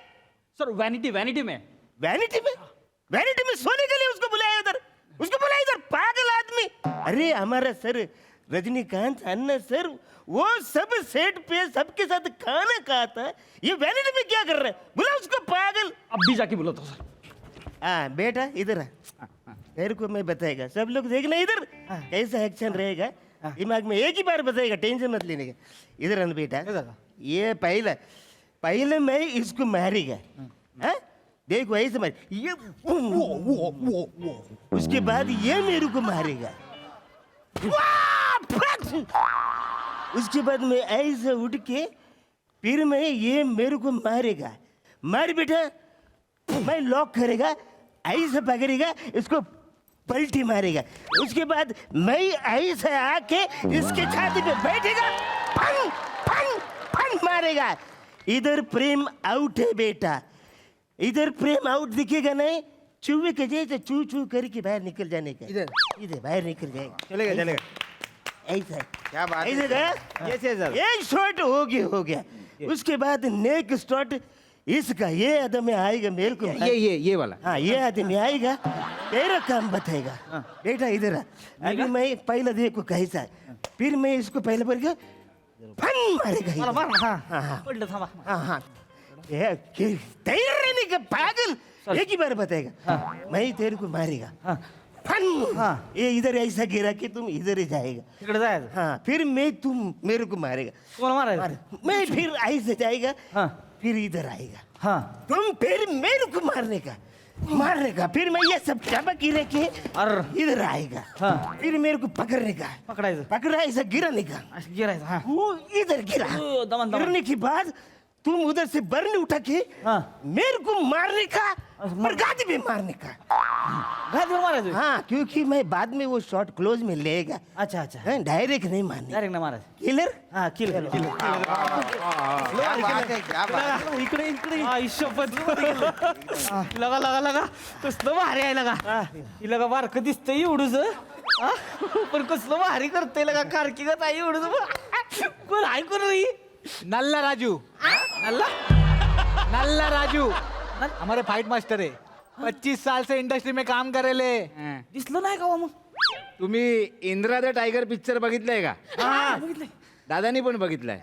सर वॅनिटी वॅनिटी में वैनिटी में सोने के लिए उसको बुलाया इधर पागल आदमी अरे हमारा सर रजनीकांत अन्ना सर वो सब सेट पे सबके साथ खाना खाता है ये वैनिटी में क्या कर रहा है बुला उसको पागल अब भी जाके बोलतो सर. हाँ बेटा इधर आ तेरे को मैं बताएगा सब लोग देखना इधर कैसा एक्शन रहेगा दिमाग में एक ही बार बताएगा टेंशन मत लेने का इधर आना बेटा ये पहले मैं इसको मारेगा हाँ? देखो ऐसे मार ये उसके बाद ये मेरे को मारेगा उसके बाद मैं ऐसे उठ के फिर मैं ये मेरे को मारेगा मार बेटा मैं लॉक करेगा ऐसे पकड़ेगा इसको पलटी मारेगा उसके बाद मैं ऐसे आके इसके छाती पे बैठेगा फन फन फन मारेगा इधर प्रेम आउट है बेटा इधर प्रेम आउट दिखेगा नहीं चूहे के जैसे चू चू करके बाहर निकल जाने का इधर बाहर निकल जाएगा चलेगा ऐसा क्या बात है? ऐसे गया Yes, yes, sir. एक शॉट हो गया उसके बाद नेक्स्ट शॉट इसका ये आदमी आएगा मेरे को ये वाला हाँ ये आदमी आएगा तेरा काम बताएगा बेटा इधर आ अभी मैं पहले देखो कैसा है फिर मैं इसको पहले बोल के फन मारेगा मला मार ना. हाँ हाँ पडलं थांबा. हाँ तैयार रहने का पागल एक ही बार बताएगा मैं तेरे को मारेगा फन ये इधर ऐसा गिरा कि तुम इधर ही जाएगा तिकडे जायचं. हाँ फिर मैं तुम मेरे को मारेगा तुम्हाला मारायचं. मैं फिर ऐसे जाएगा हाँ. फिर इधर आएगा हाँ तुम फिर मेरे को मारने का फिर मैं ये सब टपक गिरे के अरे. इधर आएगा हाँ. फिर मेरे को पकड़ने का पकडायचं. पकड़ा ऐसा गिराने का असं गिरायचं. हा वो इधर गिरा दमन. गिरने के बाद तुम उधर से बर्न उठा के हाँ. मेरे को मारने का और गादी में मारने का घातवर मारायचं. हाँ क्योंकि मैं बाद में वो शॉट क्लोज में लेगा अच्छा अच्छा. डायरेक्ट नहीं मारने डायरेक्ट ना मारायचं. किलर हा किल क्या बात है क्या बात है इकडे इकडे लगा लगा लगा कसलं भारी आहे लगा लगा बारक दिसतंय एवढूच पण कसलं भारी करतंय लगा कारकी गत आहे एवढूच कोण आहे कोण रे नल्ला राजू नल्ला राजू हमारे फाइट मास्टर है 25 साल से इंडस्ट्री में काम करेले दिसलं नाही का हो मग तुम्ही इंद्रा द टायगर पिक्चर बघितलाय का दादानी पण बघितलाय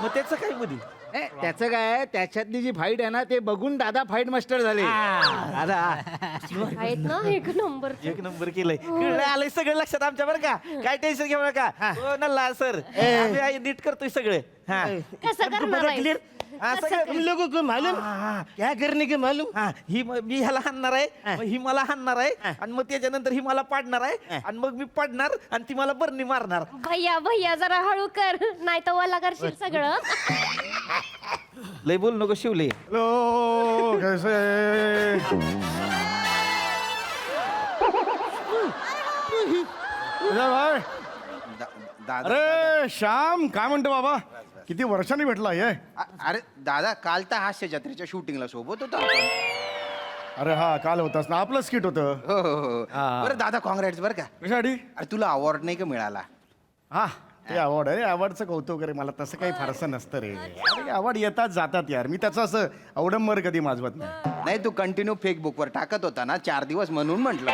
मग त्याचं काय मध्ये त्याचं काय त्याच्यातली जी फाईट आहे ना ते बघून दादा फाईट मास्टर झाले दादा आहेत ना एक नंबर एक नंबर केलंय कळलं आलंय सगळं लक्षात आमच्या बरं का काय टेन्शन घेऊ नका हो नल्ला सर आम्ही नीट करतोय सगळे हा कसं करणार आहे? क्लियर तुम लोगों को मालूम क्या करने के मालूम हा ही मी ह्याला हाणणार आहे मग ही मला हाणणार आहे आणि मग त्याच्यानंतर ही मला पाडणार आहे आणि मग मी पाडणार आणि ती मला बरणी मारणार भैया जरा हळू कर नाही तर वाला करशील सगळं लय बोल नको शिवले अरे श्याम काय म्हणतो बाबा किती वर्षांनी भेटला ये अरे दादा काल तर हास्य जत्रेच्या शूटिंगला सोबत होता आपण. अरे हा काल होतास ना आपलं स्किट होतं हो बरं दादा काँग्रेट्स बरं का कशासाठी अरे तुला अवॉर्ड नाही का मिळाला हा ते अवॉर्ड आहे अवॉर्डचं कौतुक रे मला तसं काही फारसं नसतं रे अवॉर्ड येतात जातात यार मी त्याचं असं अवडंबर कधी माजवत नाही नाही तू कंटिन्यू फेसबुकवर टाकत होता ना 4 दिवस म्हणून म्हटलं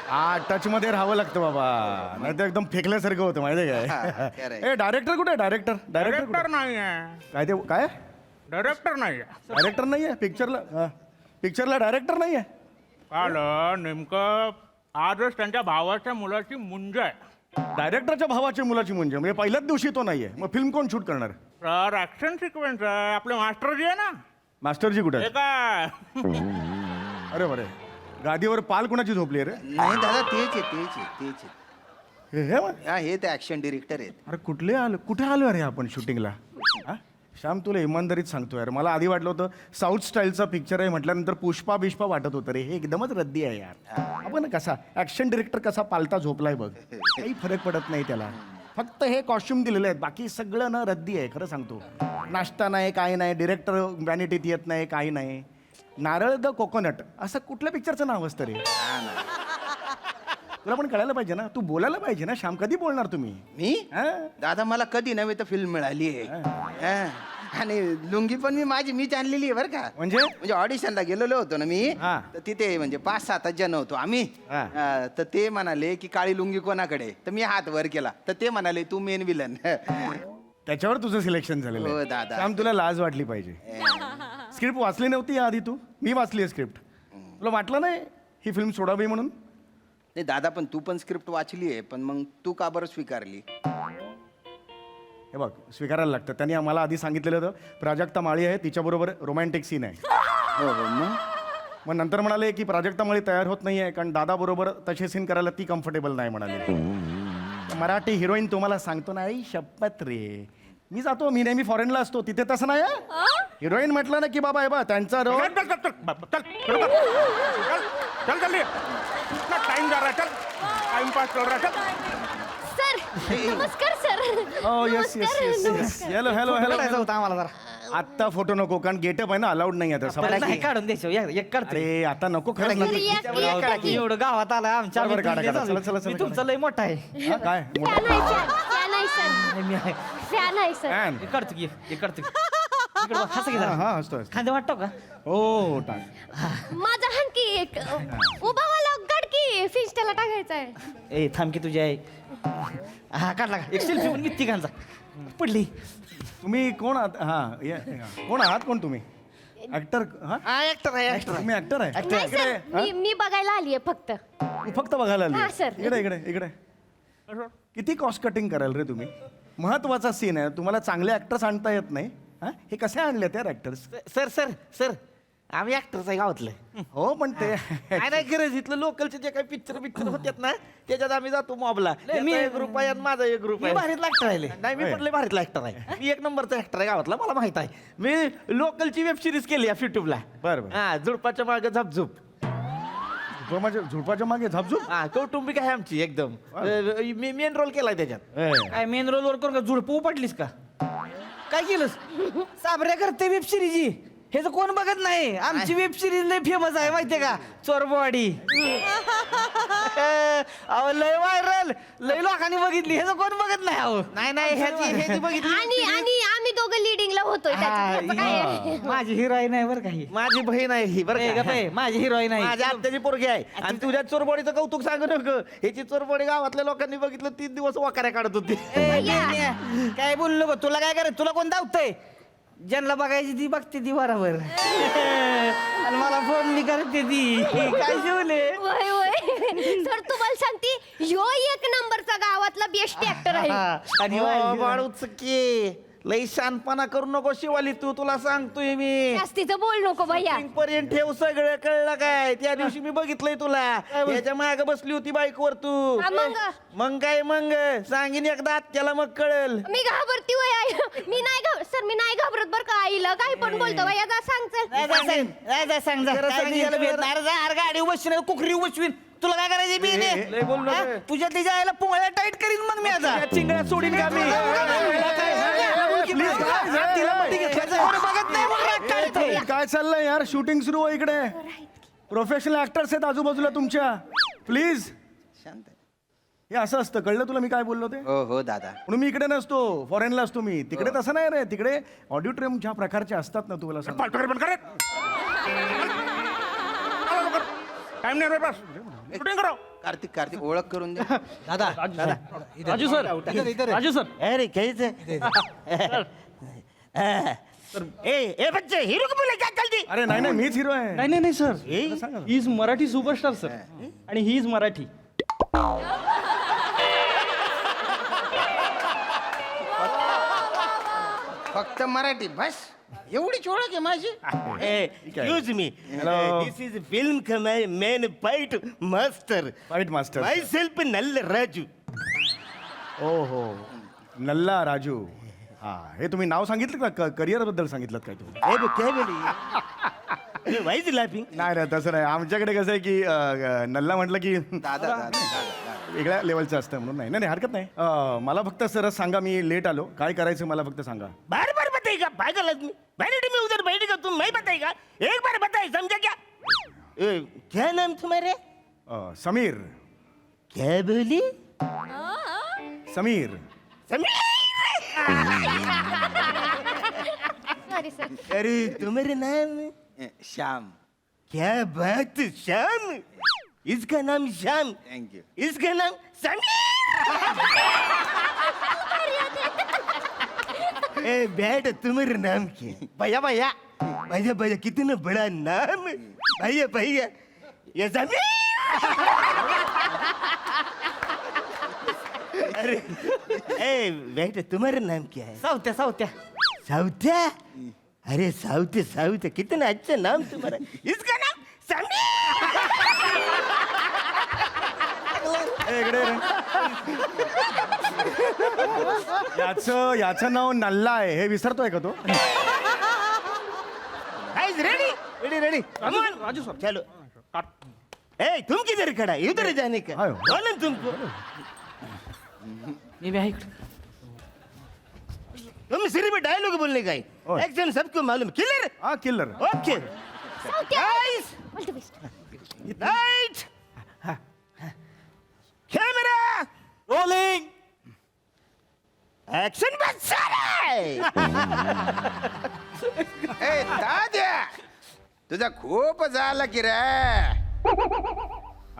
हा टच मध्ये राहावं लागतं बाबा नाही तर एकदम फेकल्यासारखं होतं माहिती हा, आहे खरं आहे. काय ए डायरेक्टर कुठे डायरेक्टर डायरेक्टर नाही काय ते काय डायरेक्टर नाही डायरेक्टर नाही आहे पिक्चरला डायरेक्टर नाही आहे काल नेमकं आजच त्यांच्या भावाच्या मुलाची मुंज आहे डायरेक्टरच्या भावाच्या मुलाची म्हणजे पहिल्याच दिवशी तो नाहीये मग फिल्म कोण शूट करणार तर ऍक्शन सिक्वेन्स आहे आपले मास्टर जी आहे ना मास्टरजी कुठे हे आहे? काय अरे बरे गादीवर पाल कोणाची झोपली रे नाही दादा तेच आहे हे बघ. हा हे ते ऍक्शन डिरेक्टर आहेत अरे कुठे आलो अरे आपण शूटिंगला श्याम तुला इमानदारीत सांगतो यार मला आधी वाटलं होतं साऊथ स्टाईलचा पिक्चर आहे म्हटल्यानंतर पुष्पा बिष्पा वाटत होतं रे हे एकदमच रद्दी आहे यार आपण कसा ऍक्शन डिरेक्टर कसा पालता झोपलाय बघ काही फरक पडत नाही त्याला फक्त हे कॉस्ट्युम दिलेले आहेत बाकी सगळं ना रद्दी आहे खरं सांगतो नाश्ता नाही काही नाही डिरेक्टर व्हॅनिटीत येत नाही काही नाही नारळ द कोकोनट असं कुठल्या पिक्चरचं नाव असतं रे तुला पण कळायला पाहिजे ना तू बोलायला पाहिजे ना श्याम कधी बोलणार तुम्ही मी हा? दादा मला कधी नव्हे तर फिल्म मिळाली आहे हा. आणि लुंगी पण मीच आणलेली आहे बरं का म्हणजे ऑडिशनला गेलेलो होतो ना मी हा. तर तिथे म्हणजे 5-7 जण होतो आम्ही हा. तर ते म्हणाले की काळी लुंगी कोणाकडे तर मी हात वर केला तर ते म्हणाले तू मेन विलन त्याच्यावर तुझं सिलेक्शन झालेलं हो, आहे. दादा. श्याम तुला लाज वाटली पाहिजे स्क्रिप्ट वाचली नव्हती या आधी तू मी वाचली आहे स्क्रिप्ट तुला वाटलं नाही ही फिल्म सोडावी म्हणून नाही दादा पण तू पण स्क्रिप्ट वाचली आहे पण मग तू का बरं स्वीकारली हे बघ स्वीकारायला लागतं त्यांनी आम्हाला आधी सांगितलेलं होतं प्राजक्ता माळी आहे तिच्याबरोबर रोमॅन्टिक सीन आहे हो हो मग मग नंतर म्हणाले की प्राजक्ता माळी तयार होत नाही आहे कारण दादाबरोबर तसे सीन करायला ती कम्फर्टेबल नाही म्हणाले मराठी हिरोईन तुम्हाला सांगतो ना आई शपथ रे मी जातो मी नेहमी फॉरेनला असतो तिथे तसं नाही हिरोईन म्हटलं ना की बाबा हे बा त्यांचा रोल चल जल्दी टाइम जा रहा है चल टाइम पास चल रहा है चल सर नमस्कार सर हो yes yes yes yes hello hello करायचं हॅलो होतं आम्हाला जरा आत्ता फोटो नको कारण गेटअप आहे ना अलाउड नाही आता नाही काढून द्यायचो एक काढते अरे आता नको खरंच सर, नको या- एवढं गावात आला आमच्या बरं, काढा, आम्ही काढा. चला, चला, चला, मी तुमचं लय मोठा आहे हा, काय फॅन आहे फॅन आहे सर नाही, मी आहे फॅन आहे सर फॅन हे काढतो की हे काढतो की. इकडं बघ, हसं की हा जरा. हा हसतो हसतो. खांदे वाटतो का हो टाक माझा हंकी एक उभा वाला गडकी फिस्टला टाकायचा आहे ए थांब की तुझी आहे हा काढला का एक सेल्फी पण किती तिघांचा पडली तुम्ही कोण आहात हा कोण आहात कोण तुम्ही ऍक्टर हा ऍक्टर आहे ऍक्टर तुम्ही ऍक्टर आहे नाही इकडे, सर हा? मी बघायला आली आहे फक्त तू फक्त बघायला आली हा, सर. इकडे इकडे इकडे किती कॉस्ट कटिंग कराल रे तुम्ही महत्वाचा सीन आहे तुम्हाला चांगले ऍक्टर्स आणता येत नाही हा हे कसे आणले त्या ऍक्टर्स सर सर सर आम्ही ऍक्टर्स आहे गावातलं हो पण ते काय नाही गरज इथलं लोकलचे जे काही पिक्चर होतात ना त्याच्यात आम्ही जातो मॉबला मी एक ग्रुप आहे आणि माझा एक ग्रुप आहे भारीतला ऍक्टर आहे नाही मी पण लय भारीतला ऍक्टर आहे मी एक नंबरचा ऍक्टर आहे गावातला मला माहित आहे मी लोकलची वेब सिरीज केली आहे युट्यूबला बरं, बरं. हा झुडपाच्या मागे झपझुप झुडपाच्या मागे झापझूप हा कौटुंबिक आहे आमची एकदम मी मेन रोल केलाय त्याच्यात ए. काय मेन रोल वर करून का झुडप उपटलीस का काय केलंस साबऱ्या करते वेब सिरीज हे तर कोण बघत नाही आमची वेब सिरीज लय फेमस आहे माहितीये का चोरबवाडी अहो लय व्हायरल लय लोकांनी बघितली हे तर कोण बघत नाही अहो नाही नाही ह्याची बघितली आणि आणि आम्ही दोघं लिडिंगला होतोय त्याच्यात. त्याचं काय आहे? माझी हिरोईन आहे बरं काही माझी बहीण आहे ही बरं का माझी हिरोईन आहे माझ्या आत्याची पोरगी आहे आणि तुझ्या चोरबोडीचं कौतुक सांगू नको ह्याची चोरबोडी गावातल्या लोकांनी बघितलं 3 दिवस वाकाऱ्या काढत होती काय बोललो बघ तुला काय करायचं तुला कोण धावतंय ज्यांना बघायची ती बघते ती बरोबर आणि मला फोन मी करते ती काय शिवले वय वय सर तुम्हाला सांगते ह्यो एक नंबरचा गावातला बेस्ट ऍक्टर आहे आणि बाळूच की लई शानपणा करू नको शिवाली तू तुला सांगतोय मी जास्तीचं बोल नको भैया पर्यंत ठेव सगळं कळलं काय त्या दिवशी मी बघितलंय तुला याच्या माग बसली होती बाईकवर तू हा, मग? मग काय मग सांगीन एकदा त्याला मग कळल मी घाबरती वय आई मी नाही सर मी नाही घाबरत बर का आईला काही पण बोलतो भैया जा सांग चल गाडी बसवीन कुकरी बसवीन तुला काय करायची मी तुझ्या तिच्या आईला पोळ्या टाईट करीन मग मी आता चिंगड्या सोडीन का मी बघत नाही मग राग काढते. काय चाललंय यार शूटिंग सुरू आहे इकडे प्रोफेशनल ऍक्टर्स आहेत आजूबाजूला तुमच्या प्लीज शांत हे असं असतं, कळलं तुला मी काय बोललो ते? हो हो दादा. म्हणून मी इकडे नसतो, फॉरेनला असतो मी. तिकडे तसं नाही रे, तिकडे ऑडिटोरियम ज्या प्रकारचे असतात ना, तुम्हाला सांग. टाइम नाही रे बस. शूटिंग करो. कार्तिक कार्तिक ओळख करून दे. दादा दादा राजू सर इधर इधर राजू सर अरे कैसे ए बच्चे हीरो को बोला क्या जल्दी. अरे नाही नाही, मीच हिरो आहे. नाही नाही नाही सर सांगा ना. He is Marathi superstar sir आणि ही इज मराठी. फक्त मराठी बस एवढीच ओळख आहे माझी. Excuse me, this is film का main fight master, fight master. Myself Nalla Raju. ओ हो, नल्ला राजू. हा, हे तुम्ही नाव सांगितलं का? करिअर बद्दल सांगितलं काय तुम्ही? ए बे क्या बोली, व्हाई इज लाफिंग. नाही नाही, तसं नाही. आमच्याकडे कसं आहे की नल्ला म्हटलं की दादा दादा दादा वेगळ्या लेवलचं असतं म्हणून. नाही नाही, हरकत नाही. मला फक्त सरस सांगा, मी लेट आलो, काय करायचं मला फक्त सांगा. बार बार बताइएगा पागल आदमी. बैठे में उधर बैठेगा तुम, मैं बताएगा एक बार बताए, समझा क्या? क्या नाम तुम्हारे? समीर. क्या बोली? समीर. Sorry sir. अरे तुम्हारे नाम? श्याम. क्या बात, श्याम. इसका नाम श्याम, थँक्यू. इसका नाम समीर. ए बेटा तुम्हारा नाम क्या? भैया भैया भैया भैया, कितना बड़ा नाम. भैया भैया ये समीर. अरे ए बेटा तुम्हारा नाम क्या है? सावत्या सावत्या. साउथ्या. अरे साउथ्या साउथ्या, कितना अच्छा नाम तुम्हारा. इसका नाम समीर. इकडे याचं नाव नल्ला आहे, हे विसरतोय का तो? Ready ready ready. Raju sir चलो. ए तुम किधर खड़ा है? इधर जाने का. आयो. बोलो तुमको. मी बी आहे इकडे. तुम सिर्फ डायलॉग बोलने का ओह. है. एक्शन सबको मालूम. किलर. हा, killer. Okay. Guys all the best. Light camera rolling action. बस ए दाद्या तुझा खूप झाला की रे.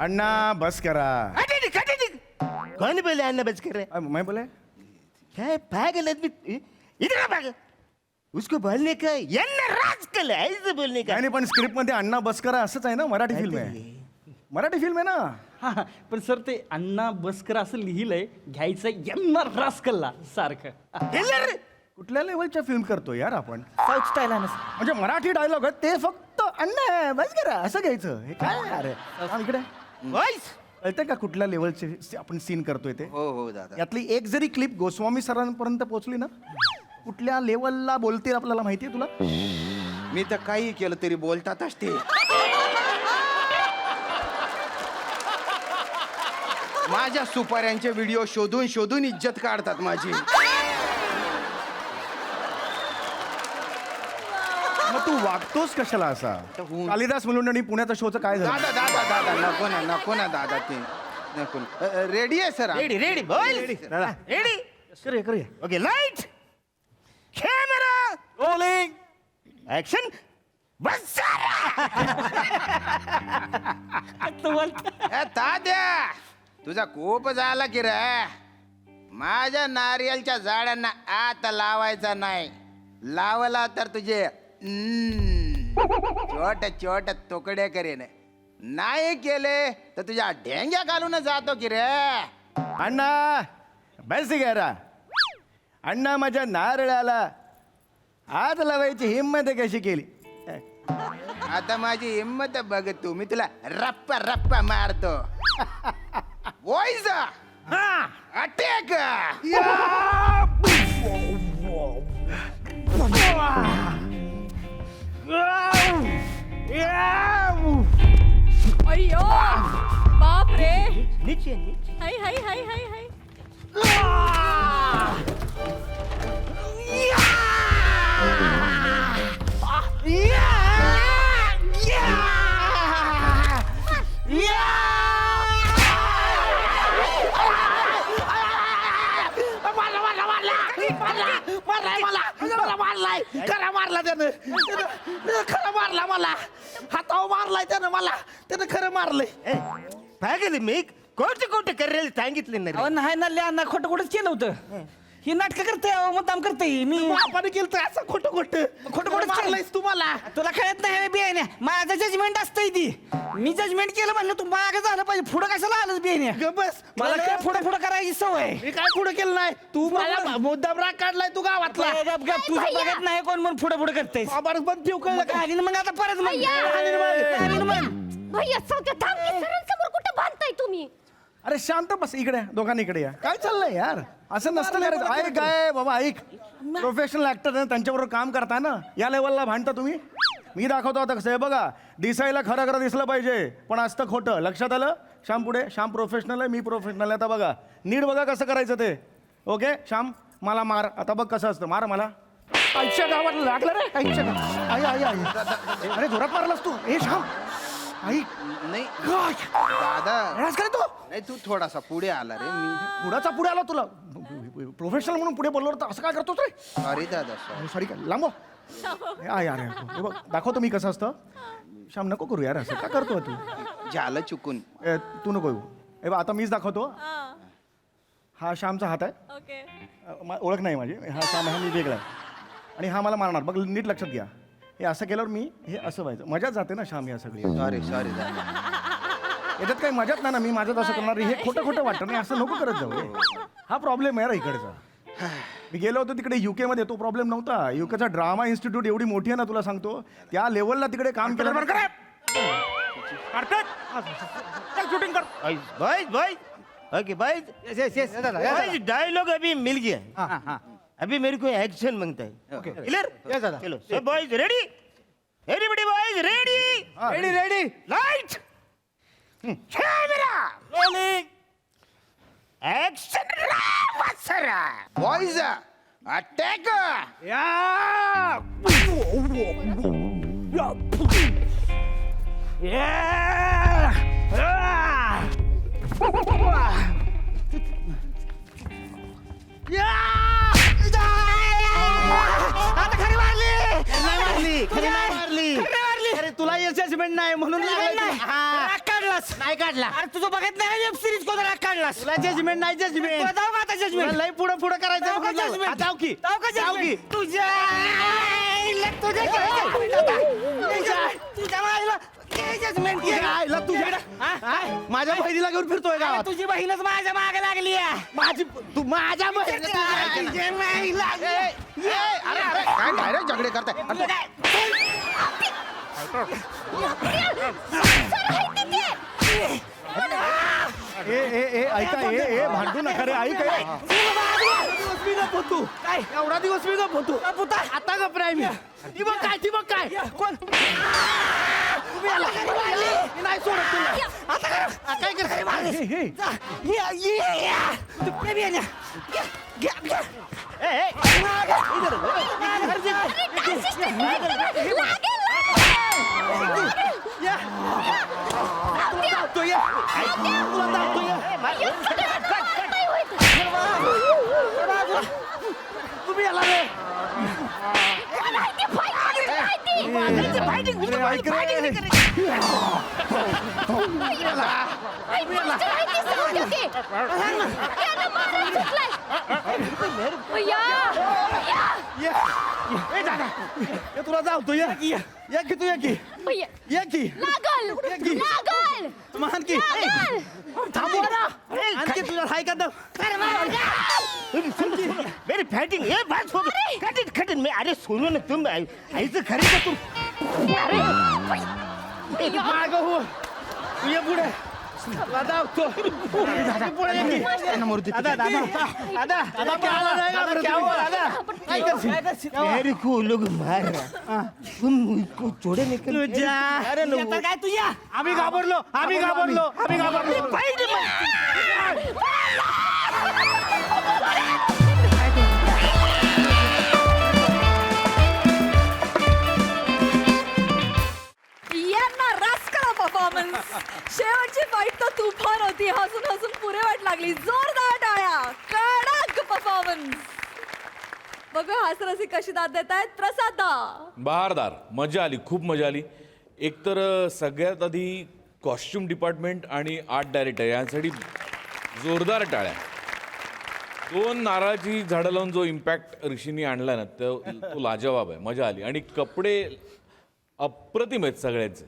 अण्णा बस करा. कौन बोले अन्ना बच कर रहे? मैं बोले क्या पागल आदमी. इधर आ पागल. उसको बोलने का यन्ना रास्कल है, ऐसे बोलने का. नाही पण स्क्रिप्ट मध्ये अण्णा बस करा असंच आहे ना. मराठी फिल्म आहे, मराठी फिल्म आहे ना. हा हा. पण सर ते अण्णा बसकर असं लिहिलंय, घ्यायचं यम्मा रास्कलला सारखं. किलर. कुठल्या लेवलच्या फिल्म करतो यार आपण? साऊथ स्टाईल आहे ना सर. म्हणजे मराठी डायलॉग आहे ते फक्त अण्णा आहे, बस करा असं घ्यायचं. हे काय यार आहे? थांब इकडे. वॉइस कळतंय का कुठल्या लेवलचे आपण सीन करतोय ते? हो हो दादा. यातली एक जरी क्लिप गोस्वामी सरांपर्यंत पोहोचली ना, कुठल्या लेवलला बोलतील आपल्याला माहितीये तुला? मी तर काही केलं तरी बोलतातच ते. माझ्या सुपाऱ्यांचे व्हिडिओ शोधून शोधून इज्जत काढतात माझी. मग तू वागतोस कशाला असा? होऊन- कालिदास मुलुंड पुण्याच्या शोचं काय झालं? दादा दादा दादा नको ना दादा ते नको ना. रेडी आहे सर. रेडी रेडी बोल. रेडी. करूया. Okay light camera rolling action. बस ए ताद्या तुझा खूप झाला की रे. माझ्या नारियलच्या झाडांना आता लावायचा नाही. लावला तर तुझे छोट्या छोट्या तुकडे करेन. नाही केले तर तुझ्या ढेंग्या घालून जातो की रे. अण्णा बस करा. अण्णा माझ्या नारळाला हात लावायची हिंमत कशी केली? आता माझी हिंमत बघ तू. मी तुला रप्पा रप्पा मारतो. Voice attack. अय्यो बाप रे. नीचे नीचे. हाय हाय हाय हाय हाय. हातावर मारलाय त्यानं मला, त्यानं खरं मारलंय. पागल मी कोट करायला सांगितलं ना रे. अहो नाही ना लिहा ना खोटं खोटंच केलं होतं. ही नाटकं करते मुद्दाम करते मी. आपण केलं तर असं खोटं खोटं खोटं मारलायस तुम्हाला. तुला कळत नाही बियाण्या, माझं जजमेंट असतंय ती. मी जजमेंट केलं म्हणलं तू मागे झालं पाहिजे, पुढं कशाला आलंच बियाण्या. ग बस. मला काय पुढं पुढं करायची सवय. मी काय पुढे केलं नाही, तू मला मुद्दाम राग काढलाय तू गावातला. गप गप, तुझं बघत नाही कोण म्हणून पुढे पुढे करते. बाबा पण ठेव कळलं का? आणि मग आता परत मग भैया! आणि मग भैया सौक्या थांब की, सरांसमोर कुठं बांधताय तुम्ही? अरे शांत बस, इकडे दोघांनी इकडे या. काय चाललंय यार, असं नसतं करायचं. ऐक काय बाबा, ऐक, प्रोफेशनल ऍक्टर ना, त्यांच्याबरोबर काम करताय ना, या लेवलला भांडता तुम्ही. मी दाखवतो आता कसं आहे बघा. दिसायला खरं खरं दिसलं पाहिजे, पण असतं खोटं. लक्षात आलं? श्याम पुढे. श्याम प्रोफेशनल आहे, मी प्रोफेशनल आहे. आता बघा नीट बघा कसं करायचं ते. ओके श्याम, मला मार. आता बघ कसं असतं. मार मला. आईच्या गावात लागलं रे. आईच्या गावात. आई आई आई. अरे जोरात मारलास तू. ए श्याम, आई नाही काय दादा, करे तू? नाही तू थोडासा पुढे आला रे. मी पुढाचा पुढे आला तुला. प्रोफेशनल म्हणून पुढे बोललो तर असं काय करतोस रे? सॉरी दादा, सॉरी. सॉरी काय लांबो. यार हे बघ दाखवतो मी कसं असतं. श्याम नको करू यार, असं का करतो तू? झालं चुकून. तू नको येऊ. हे बघ आता मीच दाखवतो. हा श्यामचा हात आहे. ओके. ओळख नाही माझी. हा श्याम, हा मी वेगळा आहे. आणि हा मला मारणार. बघ नीट लक्षात घ्या. हे असं केल्यावर मी हे असं व्हायचं. मजाच जाते ना श्याम या सगळी. सॉरी सॉरी दादा. याच्यात काही मजाच नाही ना. मी माझ्यात असं करणार. हे खोटं खोटं वाटतं नाही, असं नको करत जाऊ. हा प्रॉब्लेम आहे यार इकडचा. मी गेलो होतो तिकडे UK मध्ये, तो प्रॉब्लेम नव्हता. UKचा ड्रामा इन्स्टिट्यूट एवढी मोठी आहे ना, तुला सांगतो. त्या लेवलला तिकडे काम केलं. शूटिंग कर. भाई ओके भाई, डायलॉग अभी मिल गया. अभी मेरे को एक्शन मांगता है. क्लियर? चलो सब boys ready, everybody boys ready. Ready. Light, camera, rolling, action. Boys attack. आता खरी मारली. अरे तुला जजमेंट नाही म्हणून राग काढलास. नाही काढला. अरे तुझं बघत नाही वेब सिरीज कोण राग काढलास. तुला जजमेंट नाही. जजमेंट जाऊ का आता जजमेंट? लय पुढे पुढे करायचं. जाऊ का जाऊ judgment? जाऊ की. जाऊ का जाऊ की. judgment? तुझ्या जजमेंट आईला तुझ्या माझ्या बहिणीला घेऊन फिरतोय गावात. तुझी बहीणच माझ्या मागे लागली आहे. माझी तू माझ्या बहिणीला अरे अरे काय डायरेक्ट झगडे करताय. ऐका ए भांडू नका रे. ऐक मी गप होतो. काय एवढा दिवस मी गप होतो. आता गप नाही मी. ती बघ काय, ती बघ काय. कोण तुम्ही आला. मी नाही सोडत तुला. आता काय कर. तुम्ही आला रे. तुला जावतो. या की तू. या की. या की. लागल लागल मान की. थांबवा ना. आणखी तुला हाय का दम. मेरी फाइटिंग ये बात हो गई. कट मैं. अरे सुनो ना तुम, ऐसे खरे का तुम. माग हो. तू ये पुढे. तुला जावतो. पुढे ये की. दादा दादा दादा दादा क्या हो रहा है? क्या हो दादा? मेरे को लोग मार रहा. तुम मुझको छोड़े निकल. अरे आता काय तुझ्या आम्ही घाबरलो. आम्ही घाबरलो. आम्ही घाबरलो. यांना रास्कला परफॉर्मन्स. शेवटची फाईट तर तुफान होती. हसून हसून पुरे वाट लागली. जोरदार टाळ्या. कडक परफॉर्मन्स. बघू हास्यरसिक कशी दाद देत आहेत. प्रसाद दा. बहारदार. मजा आली, खूप मजा आली. एकतर सगळ्यात आधी कॉस्ट्युम डिपार्टमेंट आणि आर्ट डायरेक्टर यांसाठी जोरदार टाळ्या. 2 नारळाची झाडं लावून जो इम्पॅक्ट ऋषींनी आणला ना तो लाजवाब आहे. मजा आली. आणि कपडे अप्रतिम आहेत सगळ्यांचे.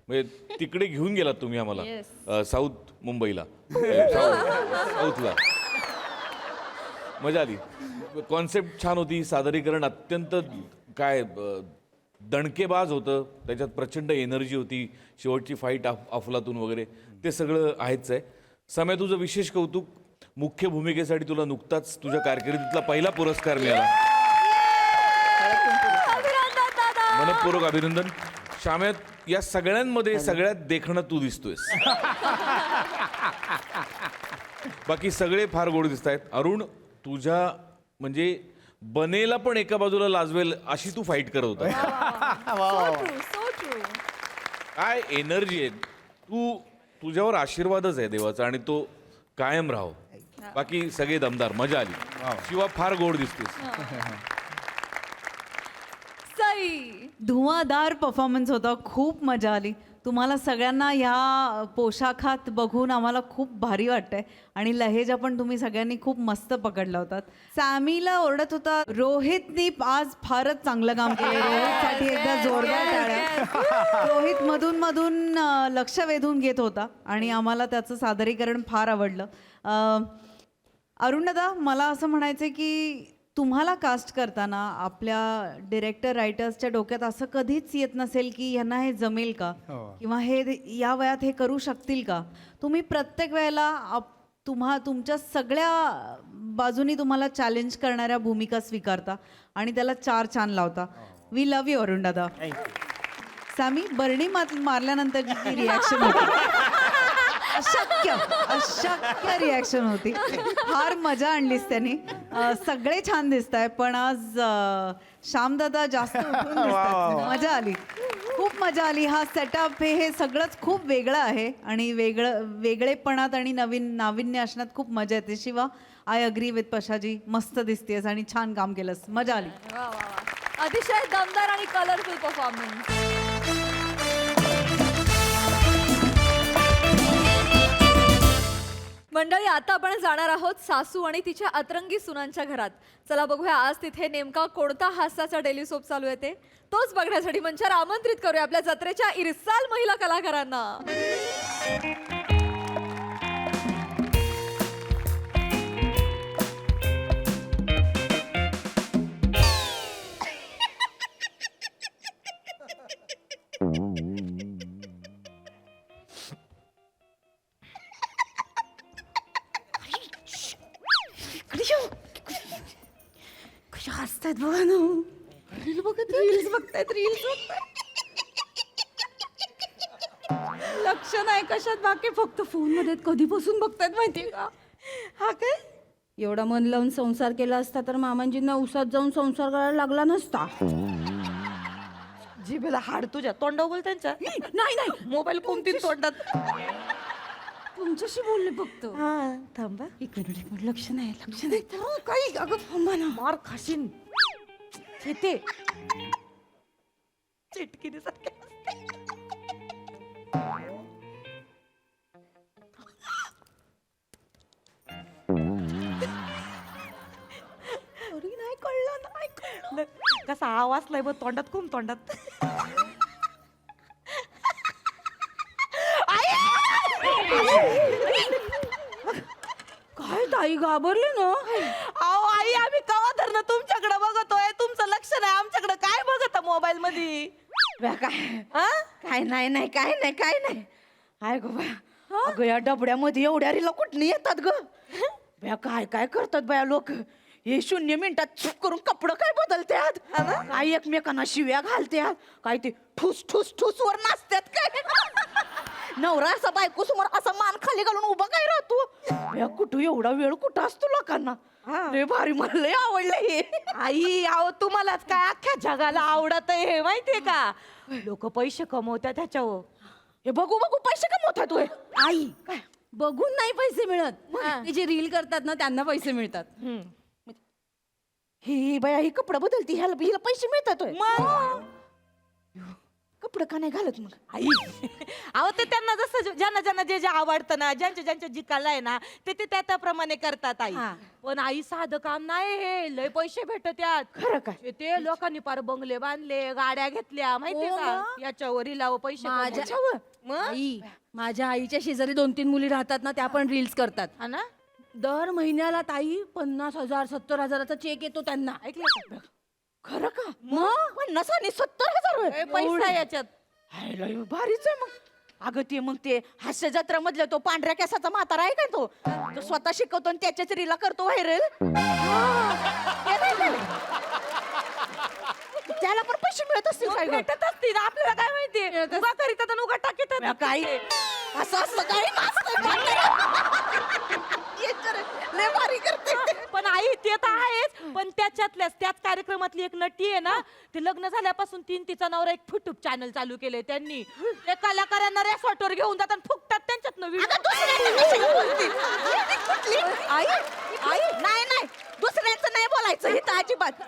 म्हणजे तिकडे घेऊन गेलात तुम्ही आम्हाला साऊथ मुंबईला साऊथला. मजा आली. कॉन्सेप्ट छान होती. सादरीकरण अत्यंत काय दणकेबाज होतं. त्याच्यात प्रचंड एनर्जी होती. शेवटची फाईट अफलातून वगैरे ते सगळं आहेच आहे. समय तुझं विशेष कौतुक. मुख्य भूमिकेसाठी तुला नुकताच तुझ्या कारकिर्दीतला पहिला पुरस्कार मिळाला. मनपूर्वक अभिनंदन. शाम्यात या सगळ्यांमध्ये सगळ्यात देखणं तू दिसतोयस. बाकी सगळे फार गोड दिसत आहेत. अरुण, तुझ्या म्हणजे बनेला पण एका बाजूला लाजवेल अशी तू फाईट करत होता. काय एनर्जी आहे. तुझ्यावर आशीर्वादच आहे देवाचा आणि तो कायम राहो. बाकी सगळे दमदार. मजा आली. शिवा फार गोड दिसतेस. धुवाधार परफॉर्मन्स होता. खूप मजा आली. तुम्हाला सगळ्यांना ह्या पोशाखात बघून आम्हाला खूप भारी वाटतंय. आणि लहेजा पण तुम्ही सगळ्यांनी खूप मस्त पकडला होता. सॅमीला ओरडत होता, रोहितनी आज फारच चांगलं काम केलं. रोहितसाठी एकदा जोरदार टाळ्या. रोहित मधून मधून लक्ष वेधून घेत होता आणि आम्हाला त्याचं सादरीकरण फार आवडलं. अरुण दादा, मला असं म्हणायचं की तुम्हाला कास्ट करताना आपल्या डिरेक्टर रायटर्सच्या डोक्यात असं कधीच येत नसेल की यांना हे जमेल का, किंवा हे या वयात हे करू शकतील का. तुम्ही प्रत्येक वेळेला तुमच्या सगळ्या बाजूनी तुम्हाला चॅलेंज करणाऱ्या भूमिका स्वीकारता आणि त्याला 4 चान लावता. वी लव्ह यू अरुण दादा. सॅमी, बर्णी मारल्यानंतर रिॲक्शन होती. अशक्य रिॲक्शन होती. फार मजा आणलीस त्यांनी. सगळे छान दिसत आहे, पण आज श्यामदादा जास्त उठून दिसतात. मजा आली, खूप मजा आली. हा सेटअप हे सगळंच खूप वेगळं आहे आणि वेगळेपणात आणि नाविन्य असण्यात खूप मजा येते. Shiva, I agree with Pashaji. मस्त दिसतेस आणि छान काम केलंस. मजा आली. अतिशय दमदार आणि कलरफुल परफॉर्मन्स. मंडळी, आता आपण जाणार आहोत सासू आणि तिच्या अतरंगी सुनांच्या घरात. चला बघूया आज तिथे नेमका कोणता हास्याचा डेली सोप चालू आहे ते. तोच बघण्यासाठी मंचावर आमंत्रित करूया आपल्या जत्रेच्या इरसाल महिला कलाकारांना. कशा हसतायत बघा ना. रील्स बघतायत. लक्ष नाही कशात, बाकी फक्त फोन मध्ये कधीपासून बघतायत माहितीये का. हा काय, एवढा मन लावून संसार केला असता तर मामांजींना उसात जाऊन संसार करायला लागला नसता. जिभेला हाड तुझ्या तोंडावर बोल त्यांच्या. नाही मोबाईल कोणती तोंडात. तुमच्याशी बोलले फक्त. थांबा, एक मिनिट लक्ष नाही. काही अगं थांबा ना. मार खाशीन. येते चिटकीने सारखे. नाही कळलं. कसा आवाज लय बघ तोंडात, खूप तोंडात. काय ताई घाबरले ना. अहो आई, आम्ही कवा धरणं तुमच्याकडे बघतोय, तुमचं लक्ष नाही आमच्याकडे. काय बघत मोबाईल मध्ये. काय नाही. हाय गो बाया, अगं या डबड्यामध्ये एवढ्या रीला कुठली येतात ग. बया काय करतात बया लोक. हे 0 मिनिटात चुप करून कपडं काय बदलतात, काय एकमेकांना शिव्या घालतात, काय ते ठुस ठुस ठुस वर नाचतात काय. नवरा असा बायको समोर असा मान खाली घालून उभा काय राहतो. बया कुठं एवढा वेळ कुठं असतो लोकांना. लय भारी, मला लय आवडलं हे. आई, अहो तुम्हालाच काय अख्ख्या जगाला आवडत आहे हे माहितीये का. लोक पैसे कमवतात त्याच्यावर. हे बघू पैसे कमवतात तू. आई काय बघून नाही पैसे मिळत. ते जे रील करतात ना त्यांना पैसे मिळतात. ही बाया ही कपडा बदलती, हिला पैसे मिळतात. कपडे का नाही घालत मग? आई अहो ते त्यांना जसं ज्यांना ज्यांना जे जे आवडतं ना, ज्यांच्या जी कला आहे ना, ते ते त्याप्रमाणे करतात आई. हा. पण आई साधं काम नाही हे, लय पैसे भेटत यात. खरं काय? ते लोकांनी पार बंगले बांधले, गाड्या घेतल्या माहितीये हो का? मग? याच्यावर लाव पैसे माझ्या कमवून. मग आई माझ्या आईच्या शेजारी 2-3 मुली राहतात ना, त्या पण रील्स करतात. हा ना, दर महिन्याला ताई 50,000 70,000चा चेक येतो त्यांना. ऐकलं का? खरं का? मग 50 आणि 70,000 होय. लय पैसा आहे याच्यात. हाय, लय भारीच आहे मग. अगं ते मग ते हास्य जत्रा मधलं तो पांढऱ्या केसाचा म्हातारा आहे का तो स्वतः शिकवतो आणि त्याच्याच रीला करतो व्हायरल. त्याला पण पैसे मिळत असतील काय गं? भेटत असतील आपल्याला काय माहिती, उगा करीतात आणि उगा टाकीतात. काय असं असतं काय लय भारी करते. पण आई ते तर आहेच, पण त्याच कार्यक्रमातली एक नटी आहे ना, ते लग्न झाल्यापासून तिचा नवरा एक युट्यूब चॅनल चालू केलंय त्यांनी. ते कलाकारांना रेसॉर्टवर घेऊन जातात आणि फुकटात त्यांच्यात आई आई नाही नाही दुसऱ्यांचं नाही बोलायचं हे तर अजिबात.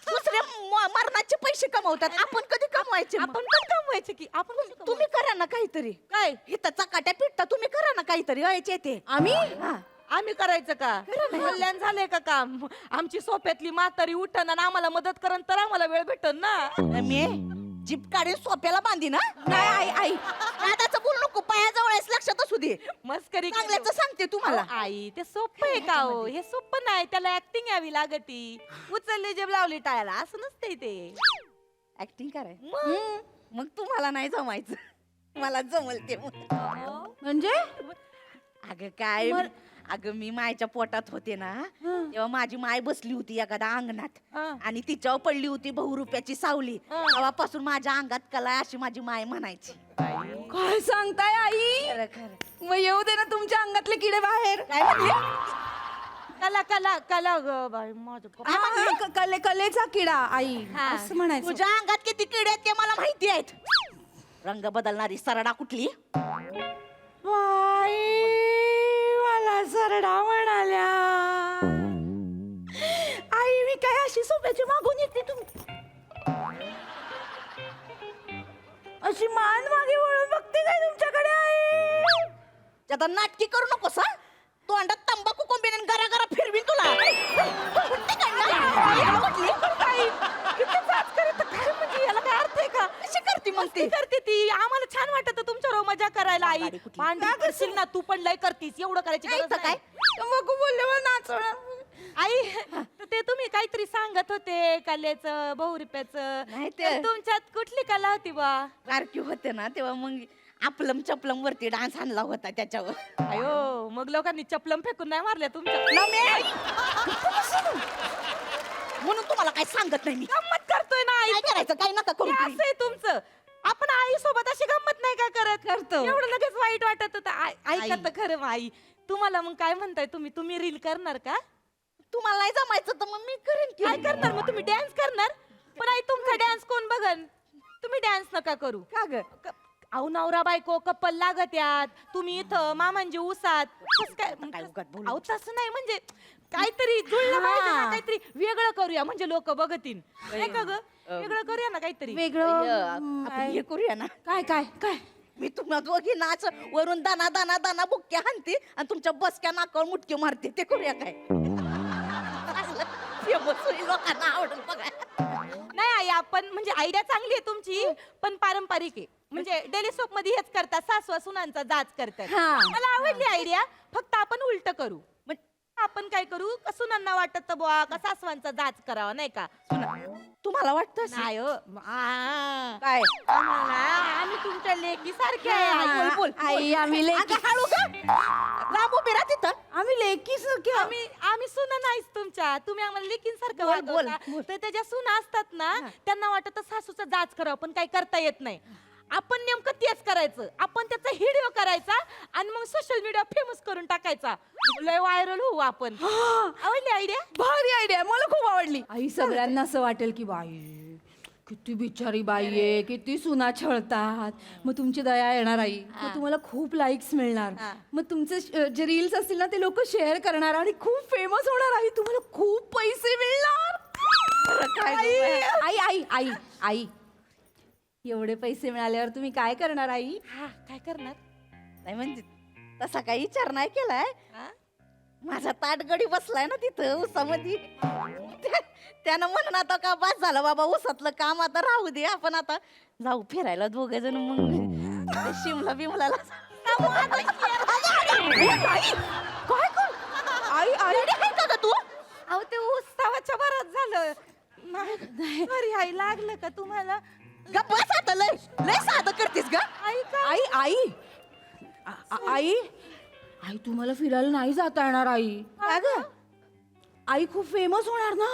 दुसरे मरणाचे पैसे कमवतात आपण कधी कमवायचे? आपण पण कमवायचे की आपण. तुम्ही करा ना काहीतरी. काय इथं चकाट्या पिटता तुम्ही करा ना काहीतरी व्हायचे ते. आम्ही करायचं का? कल्याण झालंय का काम? आमची सोप्यातली म्हातारी उठण आणि आम्हाला मदत करन तर आम्हाला वेळ भेटन ना. मी जीप काढून सोप्याला बांधी ना. नाही आई आई दादाचं बोल नको पायाजवळ आहेस लक्षात असू दे. मस्करी चांगल्याच सांगते तुम्हाला. अहो, आई ते सोपं आहे का हो? हे सोपं नाही, त्याला ऍक्टिंग यावी लागती. उचलली जेब लावली टाळायला असं नसतंय ते. ऍक्टिंग कराय मग तुम्हाला नाही जमायचं मला जमल ते. म्हणजे अगं काय अगं मी मायच्या पोटात होते ना तेव्हा माझी माय बसली होती एखाद्या अंगणात आणि तिच्यावर पडली होती ₹100 सावली. तेव्हापासून माझ्या अंगात कला आहे अशी माझी माय म्हणायची. काय सांगताय आई? खरं खरं. मग येऊ दे ना तुमच्या अंगातले किडे बाहेर. काय म्हणली? कला कला कला ग बाई माझं. कलेचा किडा आई असं म्हणायचं. तुझ्या अंगात किती किडे आहेत ते मला माहिती आहेत. रंग बदलणारी सरडा कुठली? मला सरडा म्हणाल्या. आई मी काय अशी सोप्याची मागून येते तुम्ही अशी मान मागे वळून बघते काय तुमच्याकडे? आई आता नाटकी करू नकोस हा. तोंडात तंबाखू कोंबीन आणि गरा गरा फिरवीन तुला. कुठली काय ना? कुठली? याला काय अर्थ आहे का? कशी करते मग ती? करते ती आम्हाला छान वाटत तुमच्यावर मजा करायला. आई गाडी कुठली? भांडण करशील ना तू पण लय करतीस. एवढं करायची गरज काय नाही. तंबाखू बोलल्यावर नाचवणार. आई तर ते तुम्ही काहीतरी सांगत होते कलेचं ₹100. नाही ते. तर तुमच्यात कुठली कला होती बा? कारकी होते ना तेव्हा मग आपलम चपलम वरती डान्स आणला होता त्याच्यावर. अयो मग लोकांनी चपलम फेकून नाही मारल्या तुमच्या? म्हणून तुम्हाला काय सांगत नाही मी. गंमत करतोय ना आई. काय करायचं काय नका करू हे तुम्ही. असं आहे तुमचं. आपण आई सोबत अशी गंमत नाही का करतो? एवढं लगेच वाईट वाटत होतं. ऐका तर खरं मग आई तुम्हाला मग काय म्हणताय तुम्ही रील करणार का? तुम्हाला नाही जमायचं तर मग मी करेन की. काय करणार मग? तुम्ही डान्स करणार? पण आई तुमचा डान्स कोण बघन? तुम्ही डान्स नका करू. का ग? अहो नवरा बायको कपल लागत यात. तुम्ही इथं मामांजी उसात काय उगाच बोलू? अहो तसं नाही म्हणजे काहीतरी जुळलं पाहिजे ना, काहीतरी वेगळं करूया म्हणजे लोक बघतील नाही का ग? वेगळं करूया ना काहीतरी. आपण हे करूया ना. काय काय काय मी तुम्हाला दोघी नाच वरून दाना दाना दाना बुक्क्या हाणते आणि तुमच्या बसक्या नाकावर मुटके मारते. ते करूया काय? लोकांना आवडेल बघा. नाही आई आपण म्हणजे आयडिया चांगली आहे तुमची पण पारंपरिक आहे. म्हणजे डेली सोप मध्ये हेच करतात सासवा सुनांचा जाच करतात. मला आवडली आयडिया. फक्त आपण उलट करू. आपण काय करू सुनांना वाटत बुवा का सासवांचा जाच करावा नाही का? तुम्हाला वाटतं नाही हो. काय? आम्ही तुमच्या लेकी सारखे आहे. बोल आई आम्ही लेकी हळू लांब उभे राहा तिथं. आम्ही लेकी आम्ही सुना नाहीच तुमच्या. तुम्ही आम्हाला लेकींसारखं बोल, बोल, वागवता. तर त्याच्या सुना असतात ना त्यांना वाटत सासूचा जाच करावा पण काही करता येत नाही. आपण नेमकं तेच करायचं. आपण त्याचा व्हिडिओ करायचा आणि मग सोशल मीडिया फेमस करून टाकायचा. लय व्हायरल होऊ आपण. आवडली आयडिया? भारी आयडिया मला खूप आवडली. आई सगळ्यांना असं वाटेल की बाई किती बिचारी बाई आहे किती सुना छळतात. मग तुमची दया येणार आई. मग तुम्हाला खूप लाईक्स मिळणार. मग तुमचे जे रील्स असतील ना ते लोक शेअर करणार आणि खूप फेमस होणार. आई तुम्हाला खूप पैसे मिळणार. आई आई आई आई आई एवढे पैसे मिळाल्यावर तुम्ही काय करणार आई? काय करणार? नाही म्हणजे तसा काही विचार नाही केलाय. माझा ताटगडी बसलाय ना तिथं उसामध्ये. त्यानं म्हणून आता का बस झालं बाबा, उसातलं काम आता राहू दे, आपण आता जाऊ फिरायला दोघे जण. मग शिमला बिमलाला काय कर? आई आई आहे का ग तू? अहो ते उत्सवाच्या भरात झालं. नाही अरे आई, लागलं का तुम्हाला? बस आता, लय लय साधं करतेस ग. आई का? आई आई आई आई तुम्हाला फिरायला नाही जाता येणार आई. काय ग? आई खूप फेमस होणार ना,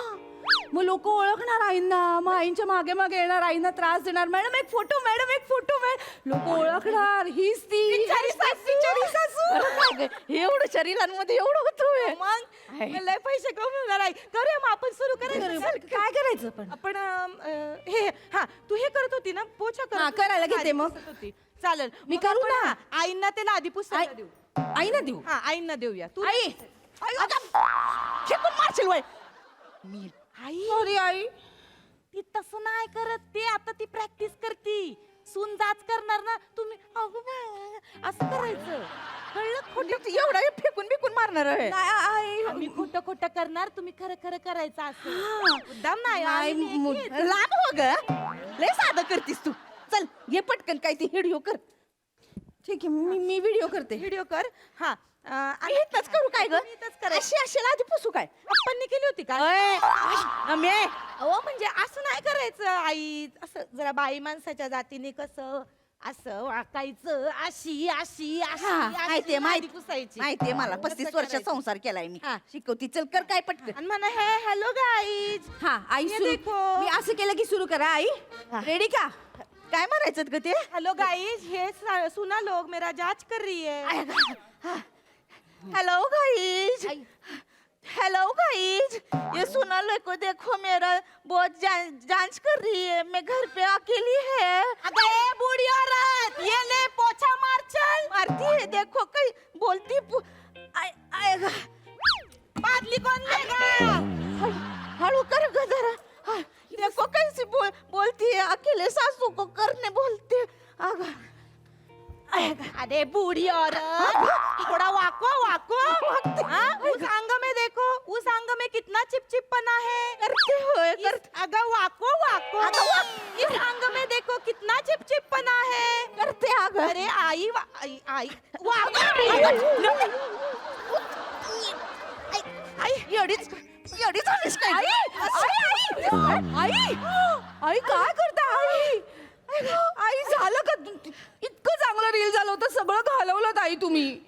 मग लोक ओळखणार आईंना, मग आईंच्या मागे मागे येणार, आईंना त्रास देणार. मॅडम एक फोटो, मॅडम एक फोटो. लोक ओळखणार, हीच ती एवढं शरीरांमध्ये एवढं होतोय. मग लय पैसे कमवणार आई. करूया मग आपण सुरू करायचं. काय करायचं पण? आपण हे हा तू हे करत होती ना, पोछा हा, करायला घेते आधी मग. पुसत होती. चालेल मी मग करू आपण, ना? हा, आईंना त्याला आधी पुसायला देऊ. आईना देऊ. हा आईंना देऊया. तू आई फेकून मारशील वय. आई अरे आई ती तसं नाही करत. ते आता ती प्रॅक्टिस करती. सून जाच करणार ना तुम्ही, अगं बाळा, असं करायचं. कळलं? खोटं एवढा फेकून बिकून मारणार आहे. आम्ही खोटं खोटं करणार, तुम्ही खरं खरं करायचं असं. मुद्दाम नाही. आम्ही एक येतो. लांब हो ग, लय साधं करतीस तू. चल ये पटकन काय ती व्हिडिओ कर. ठीक आहे, मी व्हिडिओ करते. व्हिडिओ कर. हा मी इथंच करू काय ग? अशी अशी आधी पुसू काय? पप्पांनी केली होती का? रम्ये, अहो म्हणजे असं नाही करायचं आई. असं जरा बाई माणसाच्या जातीने कसं असं वाकायचं, अशी अशी अशी माहितीये आधी पुसायची. माहितीये मला. 35 वर्ष संसार केलाय मी. शिकवती, चल कर काय पटकन. आणि म्हणा हे हॅलो गाईज. हा आई ये सुरू. देखो. मी असं केलं की सुरू करा. आई रेडी का? काय म्हणायचं ग ते? हेलो गाइस, ये सुना लोग मेरा जांच कर रही है. हेलो गाइस, हेलो गाइस, ये सुना लो को देखो मेरा बहुत जांच कर रही है, मैं घर पे अकेली है. अरे बूढ़ी औरत, ये ले पोछा मार चल. मारती है, देखो कहीं बोलती आएगा. बादली कौन लेगा? हळू कर ग जरा. देखो कैसी बोलती है, अकेले सासू को करने बोलते. अरे बूढ़ी औरत, थोड़ा वाको वाको. उस अंग में देखो, उस अंग में कितना चिपचिपपना है. करते हो अगर वाको वाको. इस अंग में देखो कितना चिपचिपपना है. करते अगं. अरे आई आई आई एवढीच झालीस काय? आई काय करता आई? आई झालं का? इतकं चांगलं रील झालं होतं, सगळं घालवलं आई तुम्ही.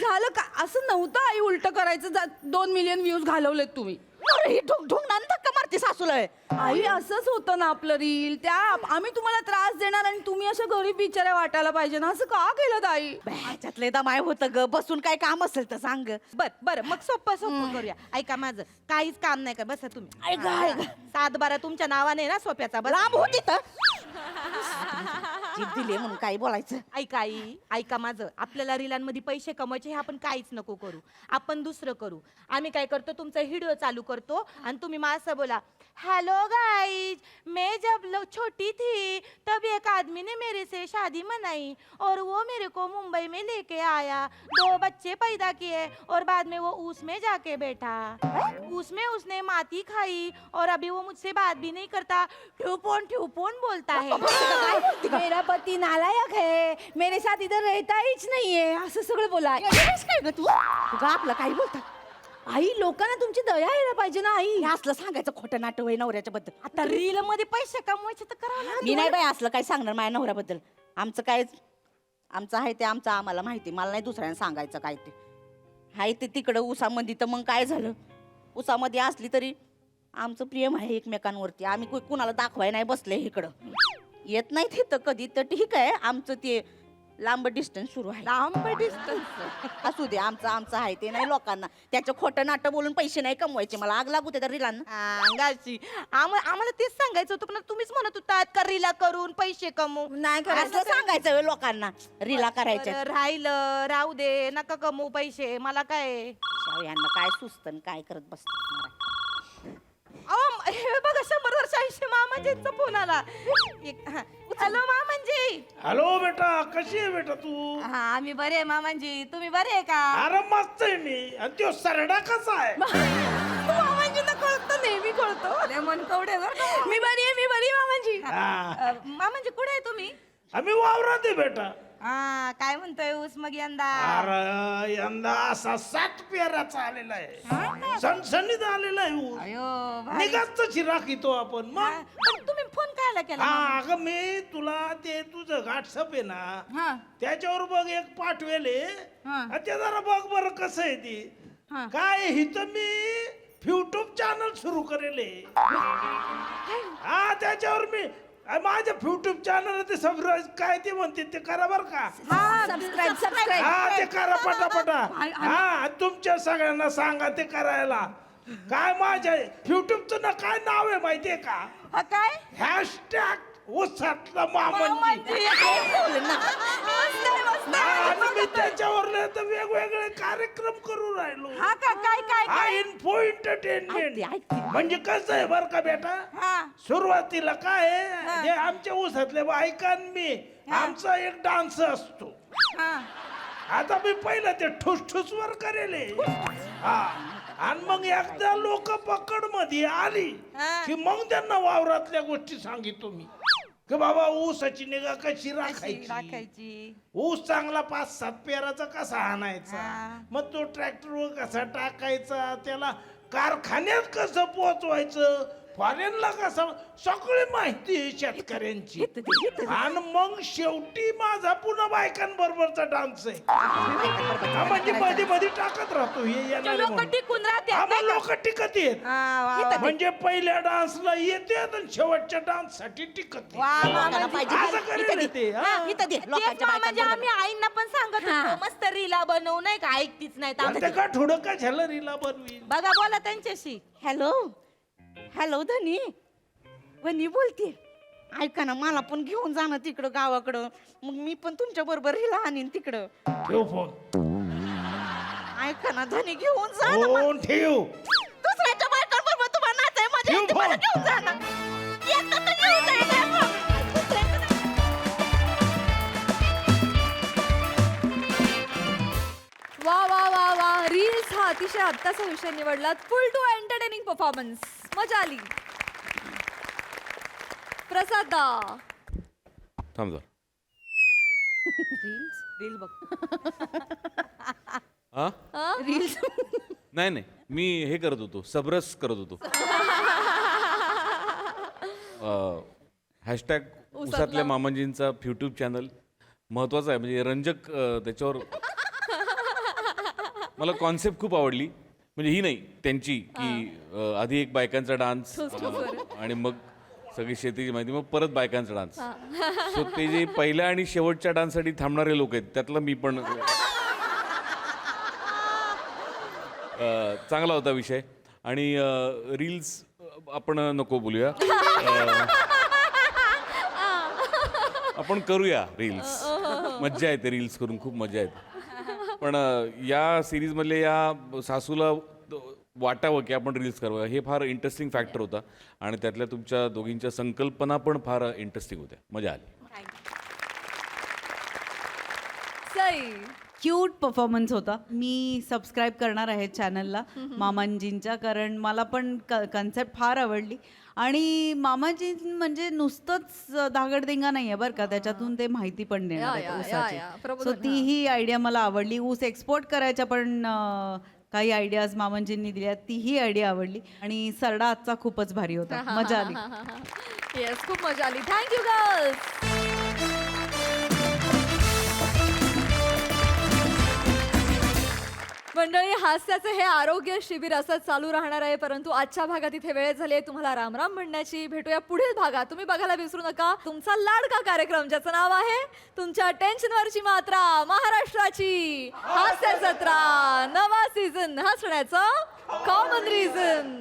झालं का? असं नव्हतं आई उलट करायचं. 2 मिलियन व्ह्यूज घालवलेत तुम्ही. अरे ढोंग धक्का मारते सासूला. आई असंच होतं ना आपलं रील. त्या आम्ही तुम्हाला त्रास देणार आणि तुम्ही अशा गरीब बिचाऱ्या वाटायला पाहिजे ना. असं का केलं आई? ह्याच्यातले दमाय होतं ग. बसून काय काम असेल तर सांग. बर मग सोपं करूया. ऐका माझं काहीच काम नाही का, बसा तुम्ही. सात बारा तुमच्या नावाने ना सोप्याचा. बस लांब होती तर जीभ दिली म्हणून काही बोलायचं. ऐका आई, ऐका माझं. आपल्याला रिलांमध्ये पैसे कमवायचे, हे आपण काहीच नको करू. आपण दुसरं करू. आम्ही काय करतो, तुमचा व्हिडिओ चालू करतो आणि तुम्ही मला असं बोला, हेलो गाइज, मैं जब छोटी थी तब एक आदमी ने मेरे से शादी मनाई और वो मेरे को मुंबई में लेके आया. 2 बच्चे पैदा किए और बाद में वो ऊस में जाके बैठा. ऊस में उसने माती खाई और अभी वो मुझसे बात भी नहीं करता. ठुपोन बोलता है. मेरा पती नालायक है, मेरे साथ इधर रहता हीच नाहीये, असं सगळं बोला. काय ग तू आपलं काही बोलता? आई लोकांना तुमची दया यायला पाहिजे ना आई. हे असलं सांगायचं खोटं नाटक आहे नवऱ्याच्या बद्दल. आता रील मध्ये पैसे कमवायचे तर करावं लागेल. मी नाही बाई असलं काय सांगणार माझ्या नवऱ्याबद्दल. आमचं काय, आमचं आहे ते आमचं आम्हाला माहिती. मला नाही दुसऱ्यांना सांगायचं काय ते. हाय ते तिकडं उसामध्ये. तर मग काय झालं, उसामध्ये असली तरी आमचं प्रेम आहे एकमेकांवरती. आम्ही कुणाला दाखवाय नाही बसले इकडं. येत नाही तिथं कधी तर ठीक आहे. आमचं ते लांब डिस्टन्स सुरू आहे. लांब डिस्टन्स असू दे, आमचं आहे ते नाही लोकांना. त्याचं खोटं नाटक बोलून पैसे नाही कमवायचे. मला आग लागू त्या रिलांना. अंगाची आम्हाला तेच सांगायचं होतं, पण तुम्हीच म्हणत होतात का रीला करून पैसे कमवू. नाही असं सांगायचं व्हय लोकांना रीला करायच्या. राहिलं राहू दे, नका कमवू पैसे. मला काय यांना काय सुचतं काय करत बसत. हे बघा 100 वर्ष 80 मामाजींचा फोन आला. हॅलो मामांजी. हॅलो बेटा, कशी आहे बेटा तू? हा आम्ही बरे आहे मामांजी, तुम्ही बरे आहे का? अरे मस्त आहे मी. आणि तो सरडा कसा आहे? मामांजींना कळतं, नेहमी कळतो. अरे मन कवडे मी बरी आहे मामांजी. हा. मामांजी कुठे आहे तुम्ही? आम्ही वावरात आहे बेटा. हा काय म्हणतोय ऊस मग यंदा? अरे यंदा असा 7 पेराचा आलेला आहे. सणसणीत आलेला आहे ऊस. अयो भाई. निघाच राखीतो आपण मग. पण तुम्ही फोन कायला केला? हा अगं मी तुला ते तुझं व्हॉट्सअप आहे ना, हा त्याच्यावर बघ एक पाठवेले. हा. ते जरा बघ बरं कसं आहे ते. हा. काय हिथं मी युट्यूब चॅनल सुरू करेले. हा त्याच्यावर मी माझ्या युट्यूब चॅनल ते सबस्क्राईब काय ते म्हणते ते करा बर का. सबस्क्राईब हा ते करा पटापटा. हा तुमच्या सगळ्यांना सांगा ते करायला. काय माझ्या युट्यूबचं ना काय नाव आहे माहितीये का? काय? हॅशटॅग ऊसातला मामांजी. आणि मी त्याच्यावर तर वेगवेगळे कार्यक्रम करू राहिलो. हा का काय काय हा इन्फो एंटरटेनमेंट म्हणजे कसं आहे बर का बेटा. हा सुरुवातीला काय आहे, जे आमच्या ऊसातले बायकां मी आमचा एक डान्स असतो. हा आता मी पहिलं ते ठुस वर करेले. हा आणि मग एकदा लोक पकड मध्ये आली की मग त्यांना वावरातल्या गोष्टी सांगितलो मी की बाबा ऊसाची निगा कशी राखायची. ऊस चांगला 5-7 पेराचा कसा आणायचा, मग तो ट्रॅक्टरवर कसा टाकायचा, त्याला कारखान्यात कसं पोहोचवायचं, फॉरेनला कसं, सगळी माहिती आहे शेतकऱ्यांची. आणि मग शेवटी माझा पुन्हा बायकांबरोबरचा डान्स आहे. हा, म्हणजे मध्ये मध्ये टाकत राहतो हे येणारे लोक म्हणून. टिकून राहते. हा, मग लोक टिकत येत. म्हणजे पहिल्या डान्सला येते आणि शेवटच्या डान्स साठी टिकत येत. असं करेल ते. हा. म्हणजे आम्ही आईंना पण सांगत होतो मस्त रीला बनवू नाही का, ऐकतीच नाही आणि ते का थोडं का झालं रीला बनवी. बघा बोला त्यांच्याशी. हॅलो हॅलो धनी, वनी बोलते. ऐका ना, मला पण घेऊन जा ना तिकडं गावाकडं, मग मी पण तुमच्या बरोबर हिला आणीन तिकडं. ठेव फोन. ऐका ना धनी, घेऊन जा ना मला. फोन ठेव. दुसऱ्याच्या बायकांबरोबर तुम्हाला नाचाय मजा ठेव येते, मला फोन. घेऊन जा ना. एकदा तर घेऊन जायचंय मग. दुसऱ्याचं नाही. वा वा वा वा, रील्स हा अतिशय आत्ताचा विषय निवडलात. फुल टू एंटरटेनिंग परफॉर्मन्स, मजा आली. प्रसाद दा. थांब जरा. रील बघ. हा रील्स नाही मी हे करत होतो, सबरस करत होतो. हॅशटॅग उसातल्या मामांजींचा यूट्यूब चॅनल महत्वाचा आहे, म्हणजे रंजक. त्याच्यावर मला कॉन्सेप्ट खूप आवडली. म्हणजे ही नाही त्यांची की आधी एक बायकांचा डान्स आणि मग सगळी शेतीची माहिती, मग परत बायकांचा डान्स. सो ते जे पहिल्या आणि शेवटच्या डान्ससाठी थांबणारे लोक आहेत त्यातला मी पण. चांगला होता विषय. आणि रील्स आपण नको बोलूया, आपण करूया रील्स. मज्जा येते रील्स करून, खूप मजा येते. पण या सिरीजमधले या सासूला वाटावं की आपण रील्स करावं, हे फार इंटरेस्टिंग फॅक्टर होता. आणि त्यातल्या तुमच्या दोघींच्या संकल्पना पण फार इंटरेस्टिंग होत्या, मजा आली. सई. क्यूट परफॉर्मन्स होता. मी सबस्क्राईब करणार आहे चॅनलला मामांजींच्या, कारण मला पण कन्सेप्ट फार आवडली. आणि मामाजी म्हणजे नुसतंच धागडधिंगा नाही आहे बरं का, त्याच्यातून ते माहिती पण देणार आहेत ऊसाची. सो तीही आयडिया मला आवडली. ऊस एक्सपोर्ट करायच्या पण काही आयडियाज मामांजींनी दिल्या, तीही आयडिया आवडली. आणि सरडा आजचा खूपच भारी होता, मजा आली. येस, खूप मजा आली. Thank you girls. मंडळी, हास्याचे हे आरोग्य शिबिर असंच चालू राहणार आहे, परंतु आजच्या भागात इथे वेळ झाली आहे तुम्हाला रामराम म्हणण्याची. भेटूया पुढील भागात. तुम्ही बघायला विसरू नका तुमचा लाडका कार्यक्रम, ज्याचं नाव आहे तुमच्या टेन्शनवरची मात्रा, महाराष्ट्राची हास्य जत्रा. नवा सीझन, हसण्याचं कॉमन रिझन.